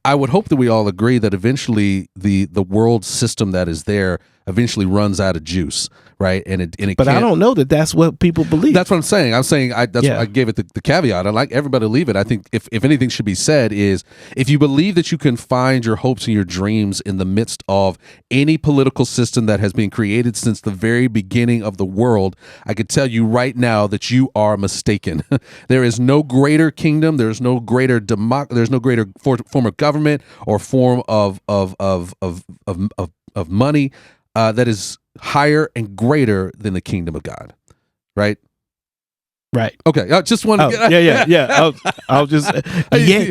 I would hope that we all agree that eventually the world system that is there eventually runs out of juice, right? And it. But I don't know that that's what people believe. That's what I'm saying. I gave it the caveat. I'd like everybody to leave it. I think if anything should be said is, if you believe that you can find your hopes and your dreams in the midst of any political system that has been created since the very beginning of the world, I could tell you right now that you are mistaken. There is no greater kingdom. There's no greater there's no greater form of government or form of money that is higher and greater than the kingdom of God, right? Right. Okay. I just want to get... Yeah. I'll just... Yes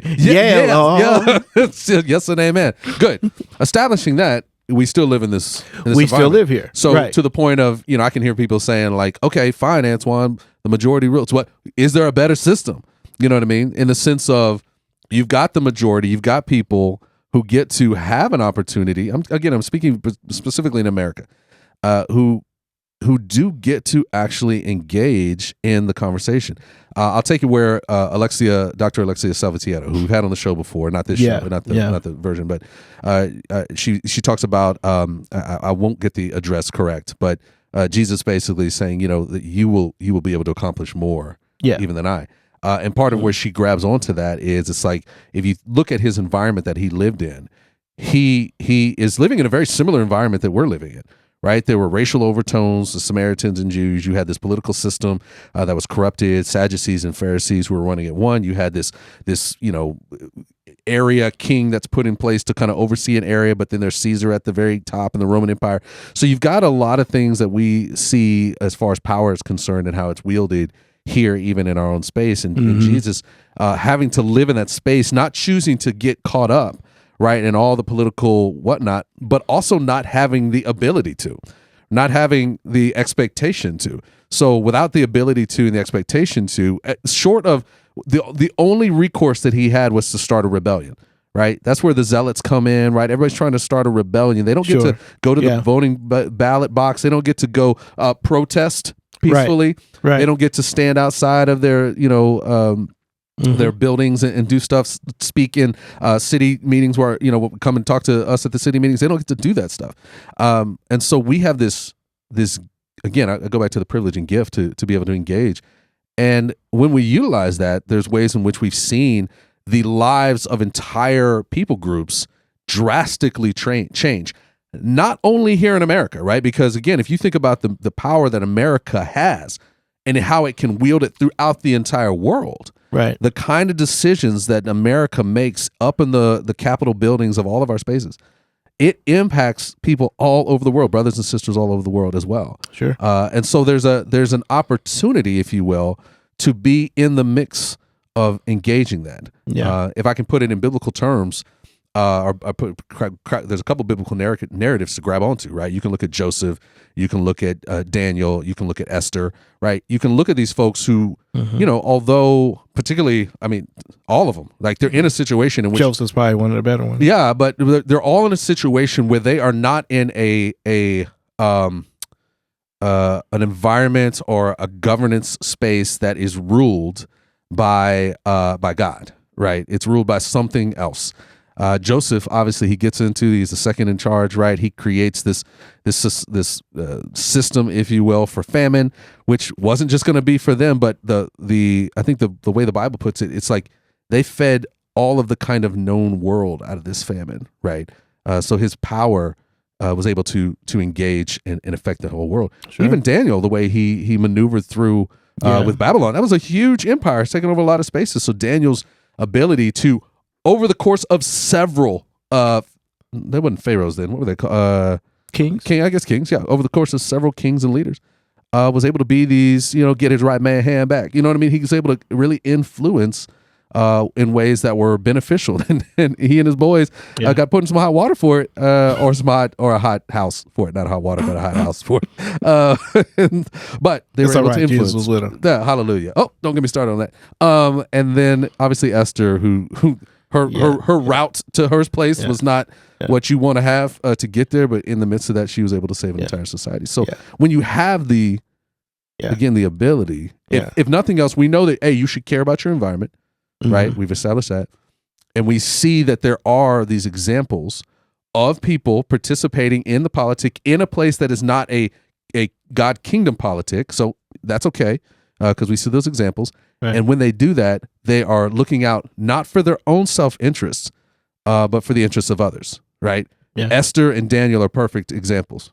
and amen. Good. Establishing that, we still live in this we still live here. So to the point of, I can hear people saying, like, okay, fine, Antwuan, the majority rules. What is there a better system? You know what I mean? In the sense of, you've got the majority, you've got people who get to have an opportunity. I'm speaking specifically in America, who do get to actually engage in the conversation. I'll take it where Dr. Alexia Salvatierra, who we've had on the show before, not this show, not the version, but she talks about, I won't get the address correct, but Jesus basically saying, that you will be able to accomplish more even than I. And part of where she grabs onto that is, it's like, if you look at his environment that he lived in, he is living in a very similar environment that we're living in, right? There were racial overtones, the Samaritans and Jews. You had this political system that was corrupted, Sadducees and Pharisees who were running at one. You had this area king that's put in place to kind of oversee an area, but then there's Caesar at the very top in the Roman Empire. So you've got a lot of things that we see as far as power is concerned and how it's wielded here, even in our own space. And Jesus having to live in that space, not choosing to get caught up, right, in all the political whatnot, but also not having the ability to, not having the expectation to. So without the ability to and the expectation to, short of the only recourse that he had was to start a rebellion, right? That's where the zealots come in, right? Everybody's trying to start a rebellion. They don't get to go to the voting ballot box. They don't get to go protest peacefully. Right. They don't get to stand outside of their, their buildings and do stuff, speak in city meetings where, come and talk to us at the city meetings. They don't get to do that stuff. And so we have this, again, I go back to the privilege and gift to be able to engage. And when we utilize that, there's ways in which we've seen the lives of entire people groups drastically change. Not only here in America, right? Because again, if you think about the power that America has and how it can wield it throughout the entire world, right? The kind of decisions that America makes up in the Capitol buildings of all of our spaces, it impacts people all over the world, brothers and sisters all over the world as well. Sure. And so there's an opportunity, if you will, to be in the mix of engaging that. Yeah. If I can put it in biblical terms, there's a couple biblical narratives to grab onto, right? You can look at Joseph, you can look at Daniel, you can look at Esther, right? You can look at these folks who, although particularly, all of them, like they're in a situation in which Joseph's probably one of the better ones. Yeah, but they're all in a situation where they are not in an environment or a governance space that is ruled by God, right? It's ruled by something else. Joseph, obviously, he gets into, he's the second in charge, right? He creates this system, if you will, for famine, which wasn't just going to be for them, but I think the way the Bible puts it, it's like they fed all of the kind of known world out of this famine, right? So his power was able to engage and affect the whole world. Sure. Even Daniel, the way he maneuvered through with Babylon, that was a huge empire, it's taking over a lot of spaces. So Daniel's ability to, over the course of several, they weren't pharaohs then. What were they called? Kings? I guess kings, yeah. Over the course of several kings and leaders, was able to be these, get his right man hand back. You know what I mean? He was able to really influence in ways that were beneficial. And he and his boys got put in some hot water for it, or a hot house for it. Not hot water, but a hot house for it. But they were able to influence. Jesus was with him. Yeah, hallelujah. Oh, don't get me started on that. And then obviously Esther, who her route to her place was not what you want to have to get there, but in the midst of that, she was able to save an entire society. So when you have the ability, if nothing else, we know that, hey, you should care about your environment, right? We've established that. And we see that there are these examples of people participating in the politic in a place that is not a God kingdom politic. So that's okay, because we see those examples. Right. And when they do that, they are looking out not for their own self-interests, but for the interests of others, right? Yeah. Esther and Daniel are perfect examples.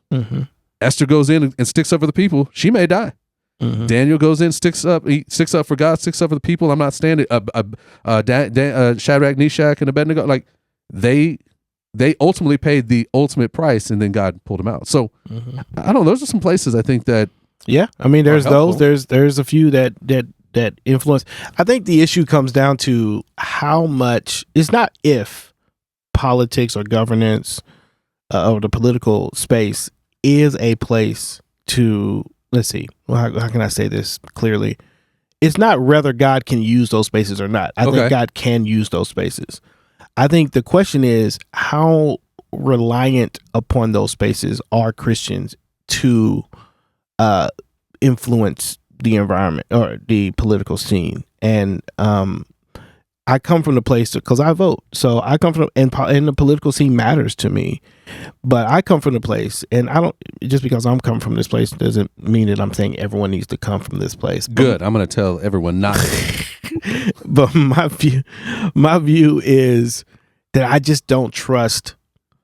Esther goes in and sticks up for the people. She may die. Daniel goes in, sticks up for God, sticks up for the people. I'm not standing. Shadrach, Meshach, and Abednego, like they ultimately paid the ultimate price, and then God pulled them out. So I don't know. Those are some places I think that. Yeah, there's those. There's a few that influence. I think the issue comes down to how much. It's not if politics or governance or the political space is a place to. Let's see. Well, how can I say this clearly? It's not whether God can use those spaces or not. I think God can use those spaces. I think the question is how reliant upon those spaces are Christians to influence the environment or the political scene. And I come from the place because I vote. So I come from, and the political scene matters to me. But I come from the place, and I don't, just because I'm coming from this place doesn't mean that I'm saying everyone needs to come from this place. Good. I'm going to tell everyone not to. But my view is that I just don't trust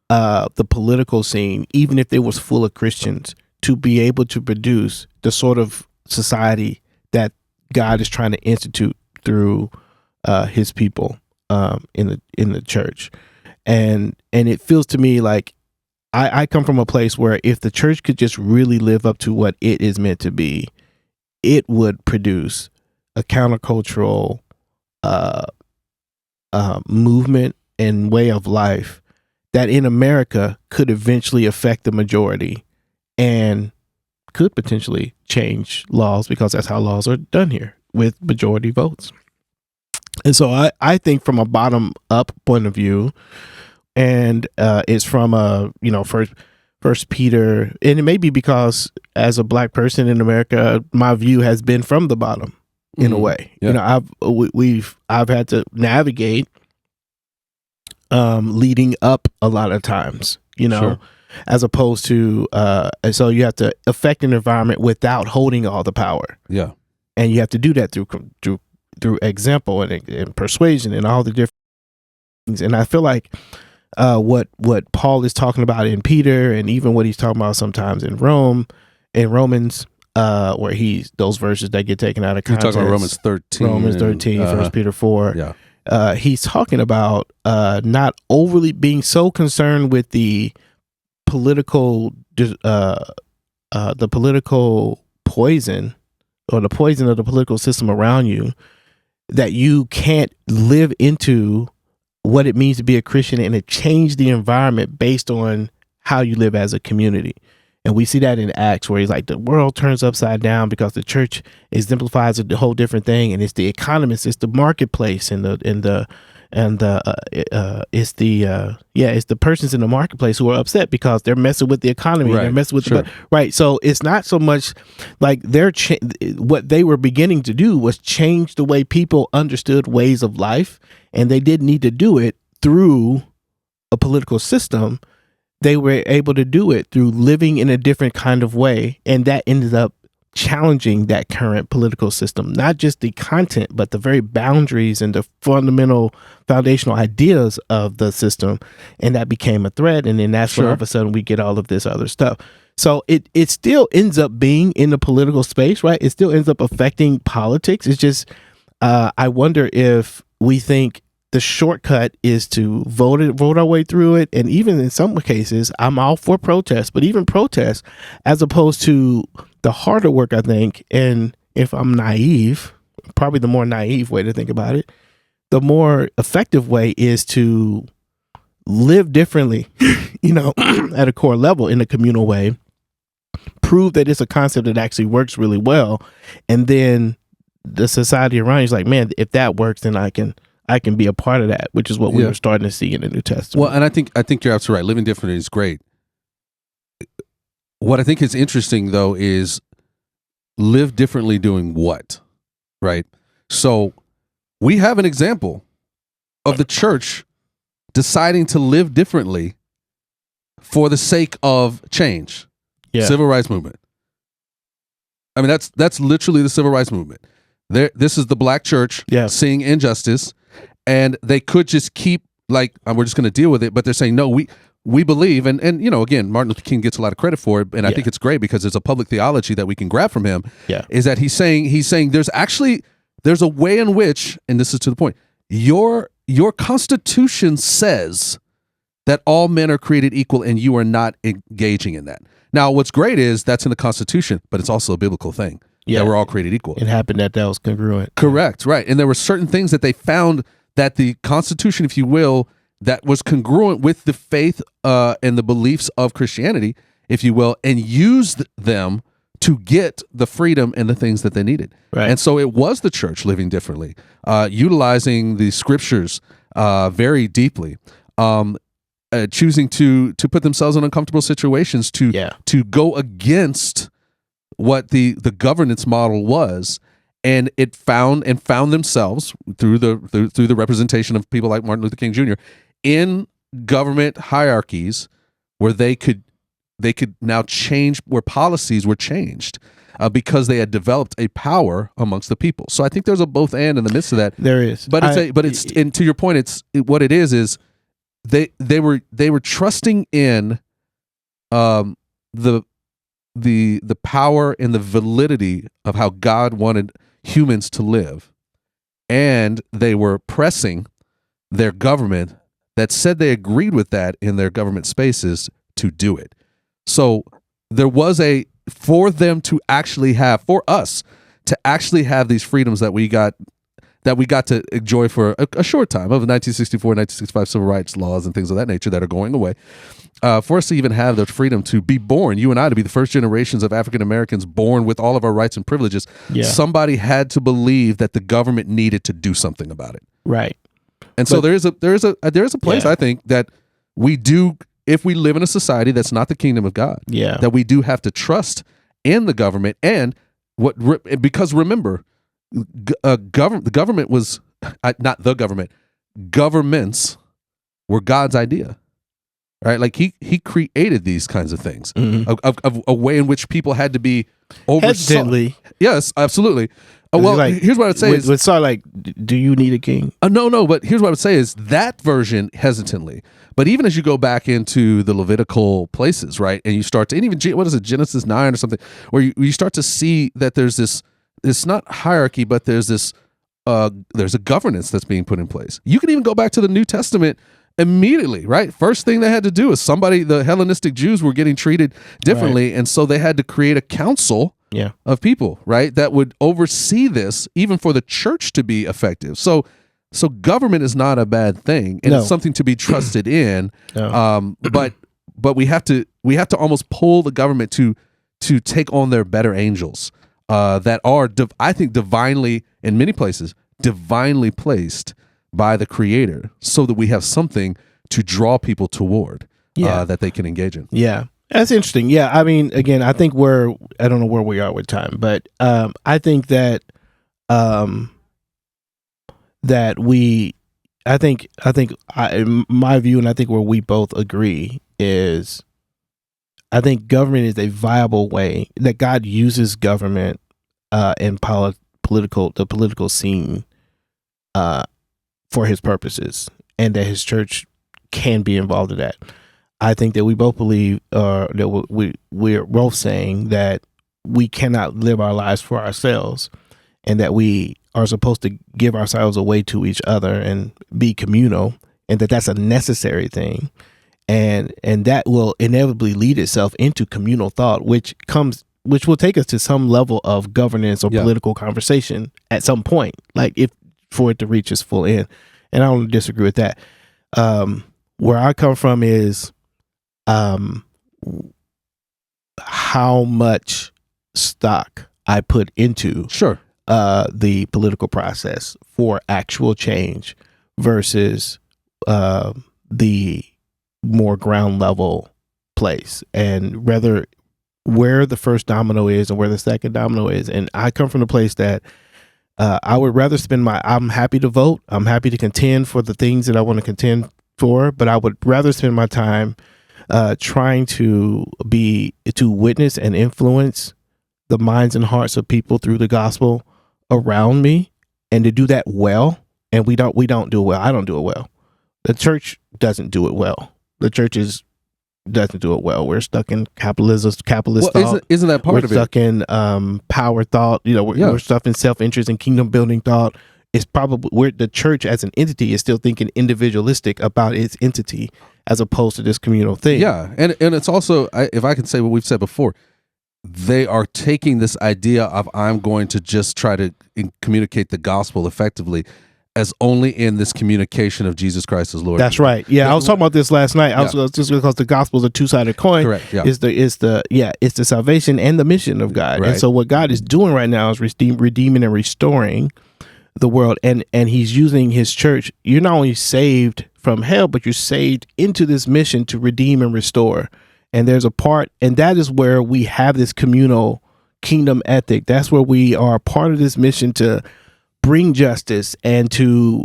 the political scene, even if it was full of Christians, to be able to produce the sort of society that God is trying to institute through his people in the church. And it feels to me like I come from a place where if the church could just really live up to what it is meant to be, it would produce a countercultural movement and way of life that in America could eventually affect the majority and could potentially change laws, because that's how laws are done here, with majority votes. And so I think from a bottom up point of view, and it's from First Peter, and it may be because as a Black person in America, my view has been from the bottom in a way. Yeah. I've had to navigate leading up a lot of times, Sure. as opposed to and so you have to affect an environment without holding all the power. Yeah. And you have to do that through example and persuasion and all the different things. And I feel like what Paul is talking about in Peter, and even what he's talking about sometimes in Romans, where those verses that get taken out of context. You're talking about Romans 13. 1 Peter 4. Yeah. He's talking about not overly being so concerned with the political poison, or the poison of the political system around you, that you can't live into what it means to be a Christian and to change the environment based on how you live as a community. And we see that in Acts, where he's like, the world turns upside down because the church exemplifies a whole different thing, and it's the economists, it's the marketplace, it's the persons in the marketplace who are upset because they're messing with the economy. Right. They're messing with Sure. right. So it's not so much like what they were beginning to do was change the way people understood ways of life, and they didn't need to do it through a political system. They were able to do it through living in a different kind of way, and that ended up challenging that current political system, not just the content, but the very boundaries and the foundational ideas of the system. And that became a threat. And then that's when all of a sudden we get all of this other stuff. So it still ends up being in the political space, right? It still ends up affecting politics. It's just, I wonder if we think the shortcut is to vote our way through it. And even in some cases, I'm all for protest, but even protest, as opposed to the harder work, I think, and if I'm naive, probably the more naive way to think about it, the more effective way is to live differently, at a core level in a communal way, prove that it's a concept that actually works really well. And then the society around you is like, man, if that works, then I can be a part of that, which is what we were starting to see in the New Testament. Well, and I think you're absolutely right. Living differently is great. What I think is interesting, though, is live differently doing what, right? So we have an example of the church deciding to live differently for the sake of change. Yeah. Civil rights movement. I mean, that's literally the civil rights movement. This is the Black church seeing injustice, and they could just keep we're just going to deal with it, but they're saying, no, we believe, and again, Martin Luther King gets a lot of credit for it, and I think it's great because there's a public theology that we can grab from him, is that he's saying there's a way in which, and this is to the point, your Constitution says that all men are created equal, and you are not engaging in that. Now, what's great is that's in the Constitution, but it's also a biblical thing. Yeah, that we're all created equal. It happened that was congruent. Correct, right. And there were certain things that they found that the Constitution, if you will, that was congruent with the faith and the beliefs of Christianity, if you will, and used them to get the freedom and the things that they needed. Right. And so it was the church living differently, utilizing the scriptures very deeply, choosing to put themselves in uncomfortable situations to go against what the governance model was, and it found themselves through the representation of people like Martin Luther King Jr. in government hierarchies where they could now change, where policies were changed because they had developed a power amongst the people. So I think there's a both and in the midst of that. There is, and to your point, what it is they were trusting in the power and the validity of how God wanted humans to live, and they were pressing their government that said they agreed with that in their government spaces to do it. So there was for us to actually have these freedoms that we got to enjoy for a short time of 1964, 1965 civil rights laws and things of that nature that are going away. For us to even have the freedom to be born, you and I to be the first generations of African Americans born with all of our rights and privileges, somebody had to believe that the government needed to do something about it. Right. And so there is a place, I think, that we do, if we live in a society that's not the kingdom of God, that we do have to trust in the government. And because remember, the government was not the government. Governments were God's idea, right? Like he created these kinds of things, of a way in which people had to be hesitantly. Yes, absolutely. Well, here's what I'd say is, it's sort of like, do you need a king? No, but here's what I would say is that version hesitantly. But even as you go back into the Levitical places, right, and you start to, and even what is it, Genesis 9 or something, where you start to see that there's this, it's not hierarchy, but there's this, there's a governance that's being put in place. You can even go back to the New Testament immediately, right? First thing they had to do is the Hellenistic Jews were getting treated differently, and so they had to create a council of people, right, that would oversee this, even for the church to be effective. So government is not a bad thing, and it's something to be trusted in. But we have to almost pull the government to take on their better angels that are, I think, divinely, in many places, divinely placed by the Creator, so that we have something to draw people toward that they can engage in. Yeah. That's interesting. Yeah, I mean, again, I think I don't know where we are with time, but I think that in my view, and I think where we both agree is, I think government is a viable way that God uses government in the political scene for His purposes, and that His church can be involved in that. I think that we both believe that we're both saying that we cannot live our lives for ourselves, and that we are supposed to give ourselves away to each other and be communal, and that's a necessary thing, and that will inevitably lead itself into communal thought, which will take us to some level of governance or political conversation at some point, like for it to reach its full end. And I don't disagree with that. Where I come from is how much stock I put into the political process for actual change versus the more ground level place, and rather where the first domino is and where the second domino is. And I come from the place that I would rather I'm happy to vote, I'm happy to contend for the things that I want to contend for, but I would rather spend my time trying to witness and influence the minds and hearts of people through the gospel around me, and to do that well. And we don't do it well. I don't do it well. The church doesn't do it well. The church doesn't do it well. We're stuck in capitalist thought. Isn't that part of it? We're stuck in power thought. We're stuck in self-interest and kingdom building thought. It's probably where the church as an entity is still thinking individualistic about its entity as opposed to this communal thing. Yeah, and it's also, if I can say what we've said before, they are taking this idea of I'm going to just try to communicate the gospel effectively as only in this communication of Jesus Christ as Lord. That's right. Yeah, I was talking about this last night. I was just because the gospel is a two-sided coin. Correct. Yeah. It's the salvation and the mission of God. Right. And so what God is doing right now is redeeming and restoring the world, and He's using His church. You're not only saved from hell, but you're saved into this mission to redeem and restore. And there's a part, and that is where we have this communal kingdom ethic. That's where we are part of this mission to bring justice and to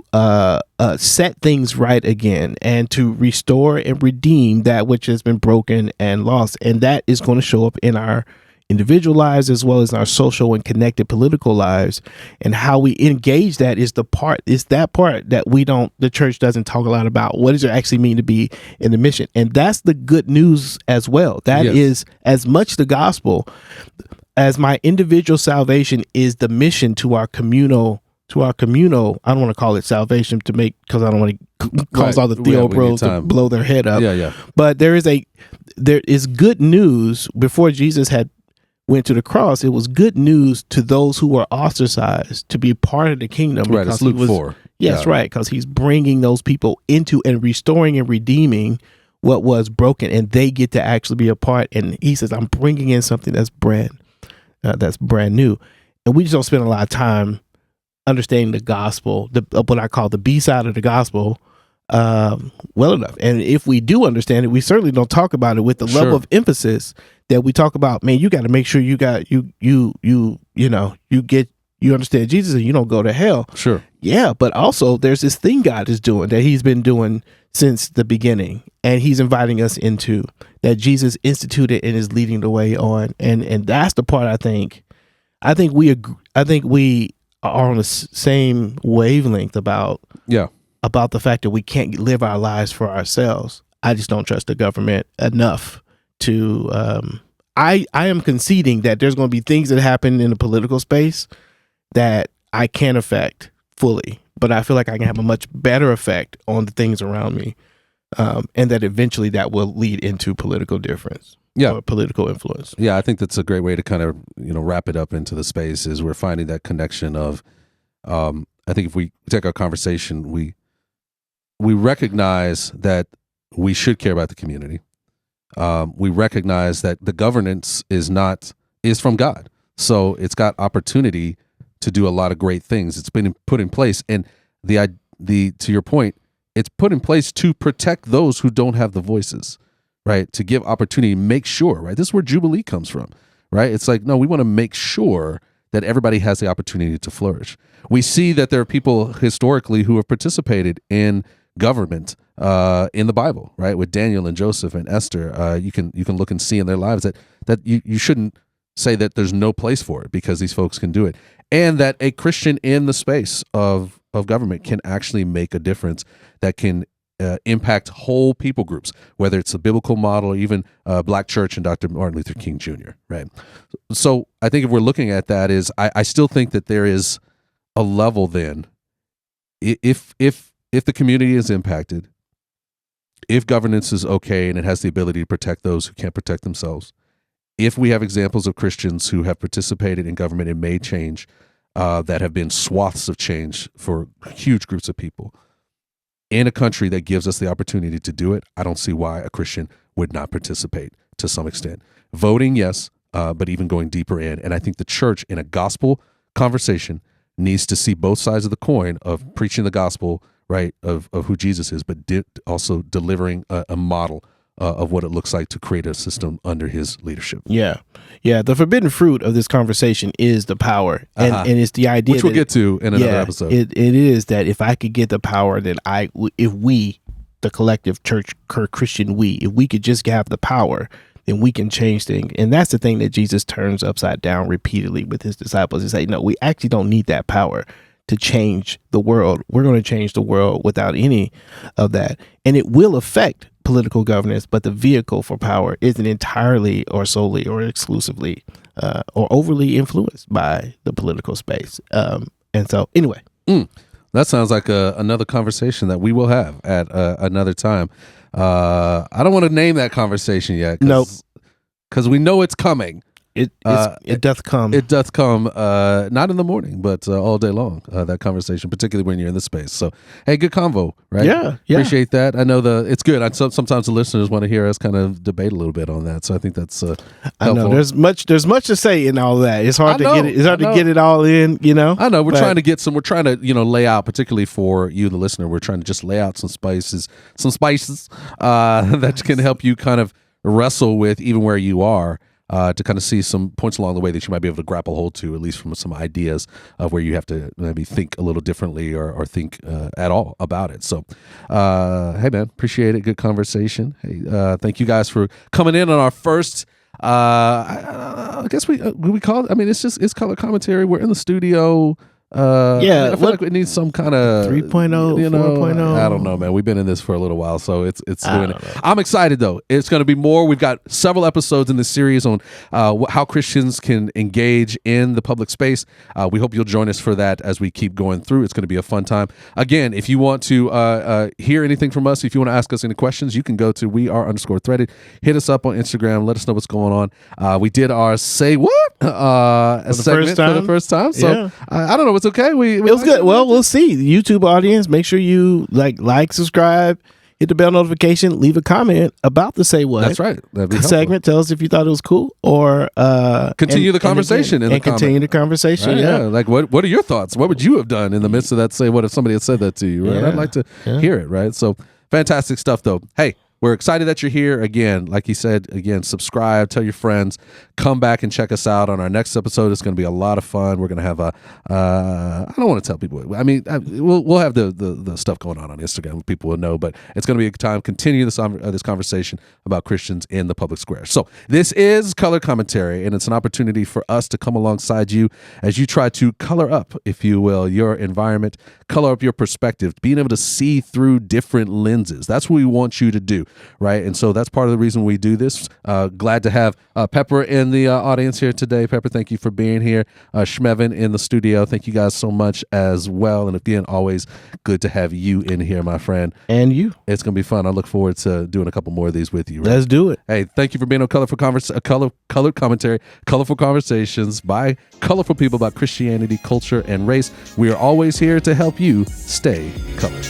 set things right again, and to restore and redeem that which has been broken and lost. And that is going to show up in our individual lives as well as in our social and connected political lives. And how we engage that is that part that the church doesn't talk a lot about. What does it actually mean to be in the mission? And that's the good news as well. That is as much the gospel as my individual salvation is the mission to our communal. I don't want to call it salvation because I don't want to cause all the Theo bros to blow their head up. Yeah. But there is good news. Before Jesus went to the cross, it was good news to those who were ostracized to be part of the kingdom. Right, it's Luke 4. Yes, right, because he's bringing those people into and restoring and redeeming what was broken, and they get to actually be a part. And he says, I'm bringing in something that's brand new. And we just don't spend a lot of time understanding the gospel, what I call the B side of the gospel, well enough. And if we do understand it, we certainly don't talk about it with the level of emphasis that we talk about. Man, you got to make sure you understand Jesus and you don't go to hell. Sure. Yeah, but also there's this thing God is doing that he's been doing since the beginning, and he's inviting us into that Jesus instituted and is leading the way on. And that's the part I think we are on the same wavelength about the fact that we can't live our lives for ourselves. I just don't trust the government enough to I am conceding that there's going to be things that happen in the political space that I can't affect fully, but I feel like I can have a much better effect on the things around me, and that eventually that will lead into political difference. Or political influence. Yeah, I think that's a great way to kind of wrap it up into the space. Is we're finding that connection of, I think if we take our conversation, we recognize that we should care about the community. We recognize that the governance is from God, so it's got opportunity to do a lot of great things. It's been put in place, and the to your point, it's put in place to protect those who don't have the voices. Right, to give opportunity, make sure, right? This is where Jubilee comes from, right? It's like, no, we want to make sure that everybody has the opportunity to flourish. We see that there are people historically who have participated in government in the Bible, right? With Daniel and Joseph and Esther, you can look and see in their lives that you shouldn't say that there's no place for it because these folks can do it, and that a Christian in the space of government can actually make a difference that can impact whole people groups, whether it's a biblical model or even Black church and Dr. Martin Luther King Jr., right? So I think if we're looking at that, I still think that there is a level then, if the community is impacted, if governance is okay and it has the ability to protect those who can't protect themselves, if we have examples of Christians who have participated in government and made change that have been swaths of change for huge groups of people, in a country that gives us the opportunity to do it, I don't see why a Christian would not participate to some extent. Voting, yes, but even going deeper in. And I think the church in a gospel conversation needs to see both sides of the coin of preaching the gospel, right, of who Jesus is, but also delivering a model of what it looks like to create a system under his leadership. Yeah. The forbidden fruit of this conversation is the power, and it's the idea which we'll get to in another episode. It is that if I could get the power, then if we, the collective church, Christian if we could just have the power, then we can change things. And that's the thing that Jesus turns upside down repeatedly with his disciples. He say, no, we actually don't need that power to change the world. We're going to change the world without any of that, and it will affect political governance, but the vehicle for power isn't entirely or solely or exclusively or overly influenced by the political space. And so anyway. That sounds like another conversation that we will have at another time. I don't want to name that conversation yet. Because we know it's coming. It doth come. It doth come, not in the morning, but all day long, that conversation, particularly when you're in the space. So, hey, good convo, right? Yeah. Appreciate that. I know it's good. Sometimes the listeners want to hear us kind of debate a little bit on that. So I think that's helpful. I know there's much to say in all that. It's hard to get it. It's hard to get it all in, I know. We're trying to lay out, particularly for you, the listener, we're trying to just lay out some spices that can help you kind of wrestle with even where you are. To kind of see some points along the way that you might be able to grapple hold to, at least from some ideas of where you have to maybe think a little differently or think at all about it. So, hey, man, appreciate it. Good conversation. Hey, thank you guys for coming in on our first I guess we call it. I mean, it's color commentary. We're in the studio. I feel like it needs some kind of 3.0, you know, 4.0. I don't know, man. We've been in this for a little while, so it's doing it. I'm excited though. It's going to be more. We've got several episodes in this series on how Christians can engage in the public space. We hope you'll join us for that as we keep going through. It's going to be a fun time. Again, if you want to hear anything from us, if you want to ask us any questions, you can go to @weare_threaded. Hit us up on Instagram. Let us know what's going on. We did our Say What segment for the first time. So I don't know. It's okay. It was good. Well, we'll see. The YouTube audience, make sure you like, subscribe, hit the bell notification, leave a comment about the Say What. That's right. That'd be segment. Tell us if you thought it was cool, or continue the conversation continue the conversation. Right, yeah. Like what are your thoughts? What would you have done in the midst of that Say What if somebody had said that to you? Right. I'd like to hear it. Right. So fantastic stuff, though. Hey. We're excited that you're here. Again, like he said, subscribe, tell your friends, come back and check us out on our next episode. It's going to be a lot of fun. We're going to have I don't want to tell people. I mean, we'll have the stuff going on Instagram. People will know, but it's going to be a time to continue this conversation about Christians in the public square. So this is Color Commentary, and it's an opportunity for us to come alongside you as you try to color up, if you will, your environment, color up your perspective, being able to see through different lenses. That's what we want you to do. Right. And so that's part of the reason we do this. Glad to have Pepper in the audience here today. Pepper, thank you for being here. Shmevin in the studio. Thank you guys so much as well. And again, always good to have you in here, my friend. And you. It's going to be fun. I look forward to doing a couple more of these with you. Right? Let's do it. Hey, thank you for being on Colored Commentary, Colorful Conversations by colorful people about Christianity, culture, and race. We are always here to help you stay colored.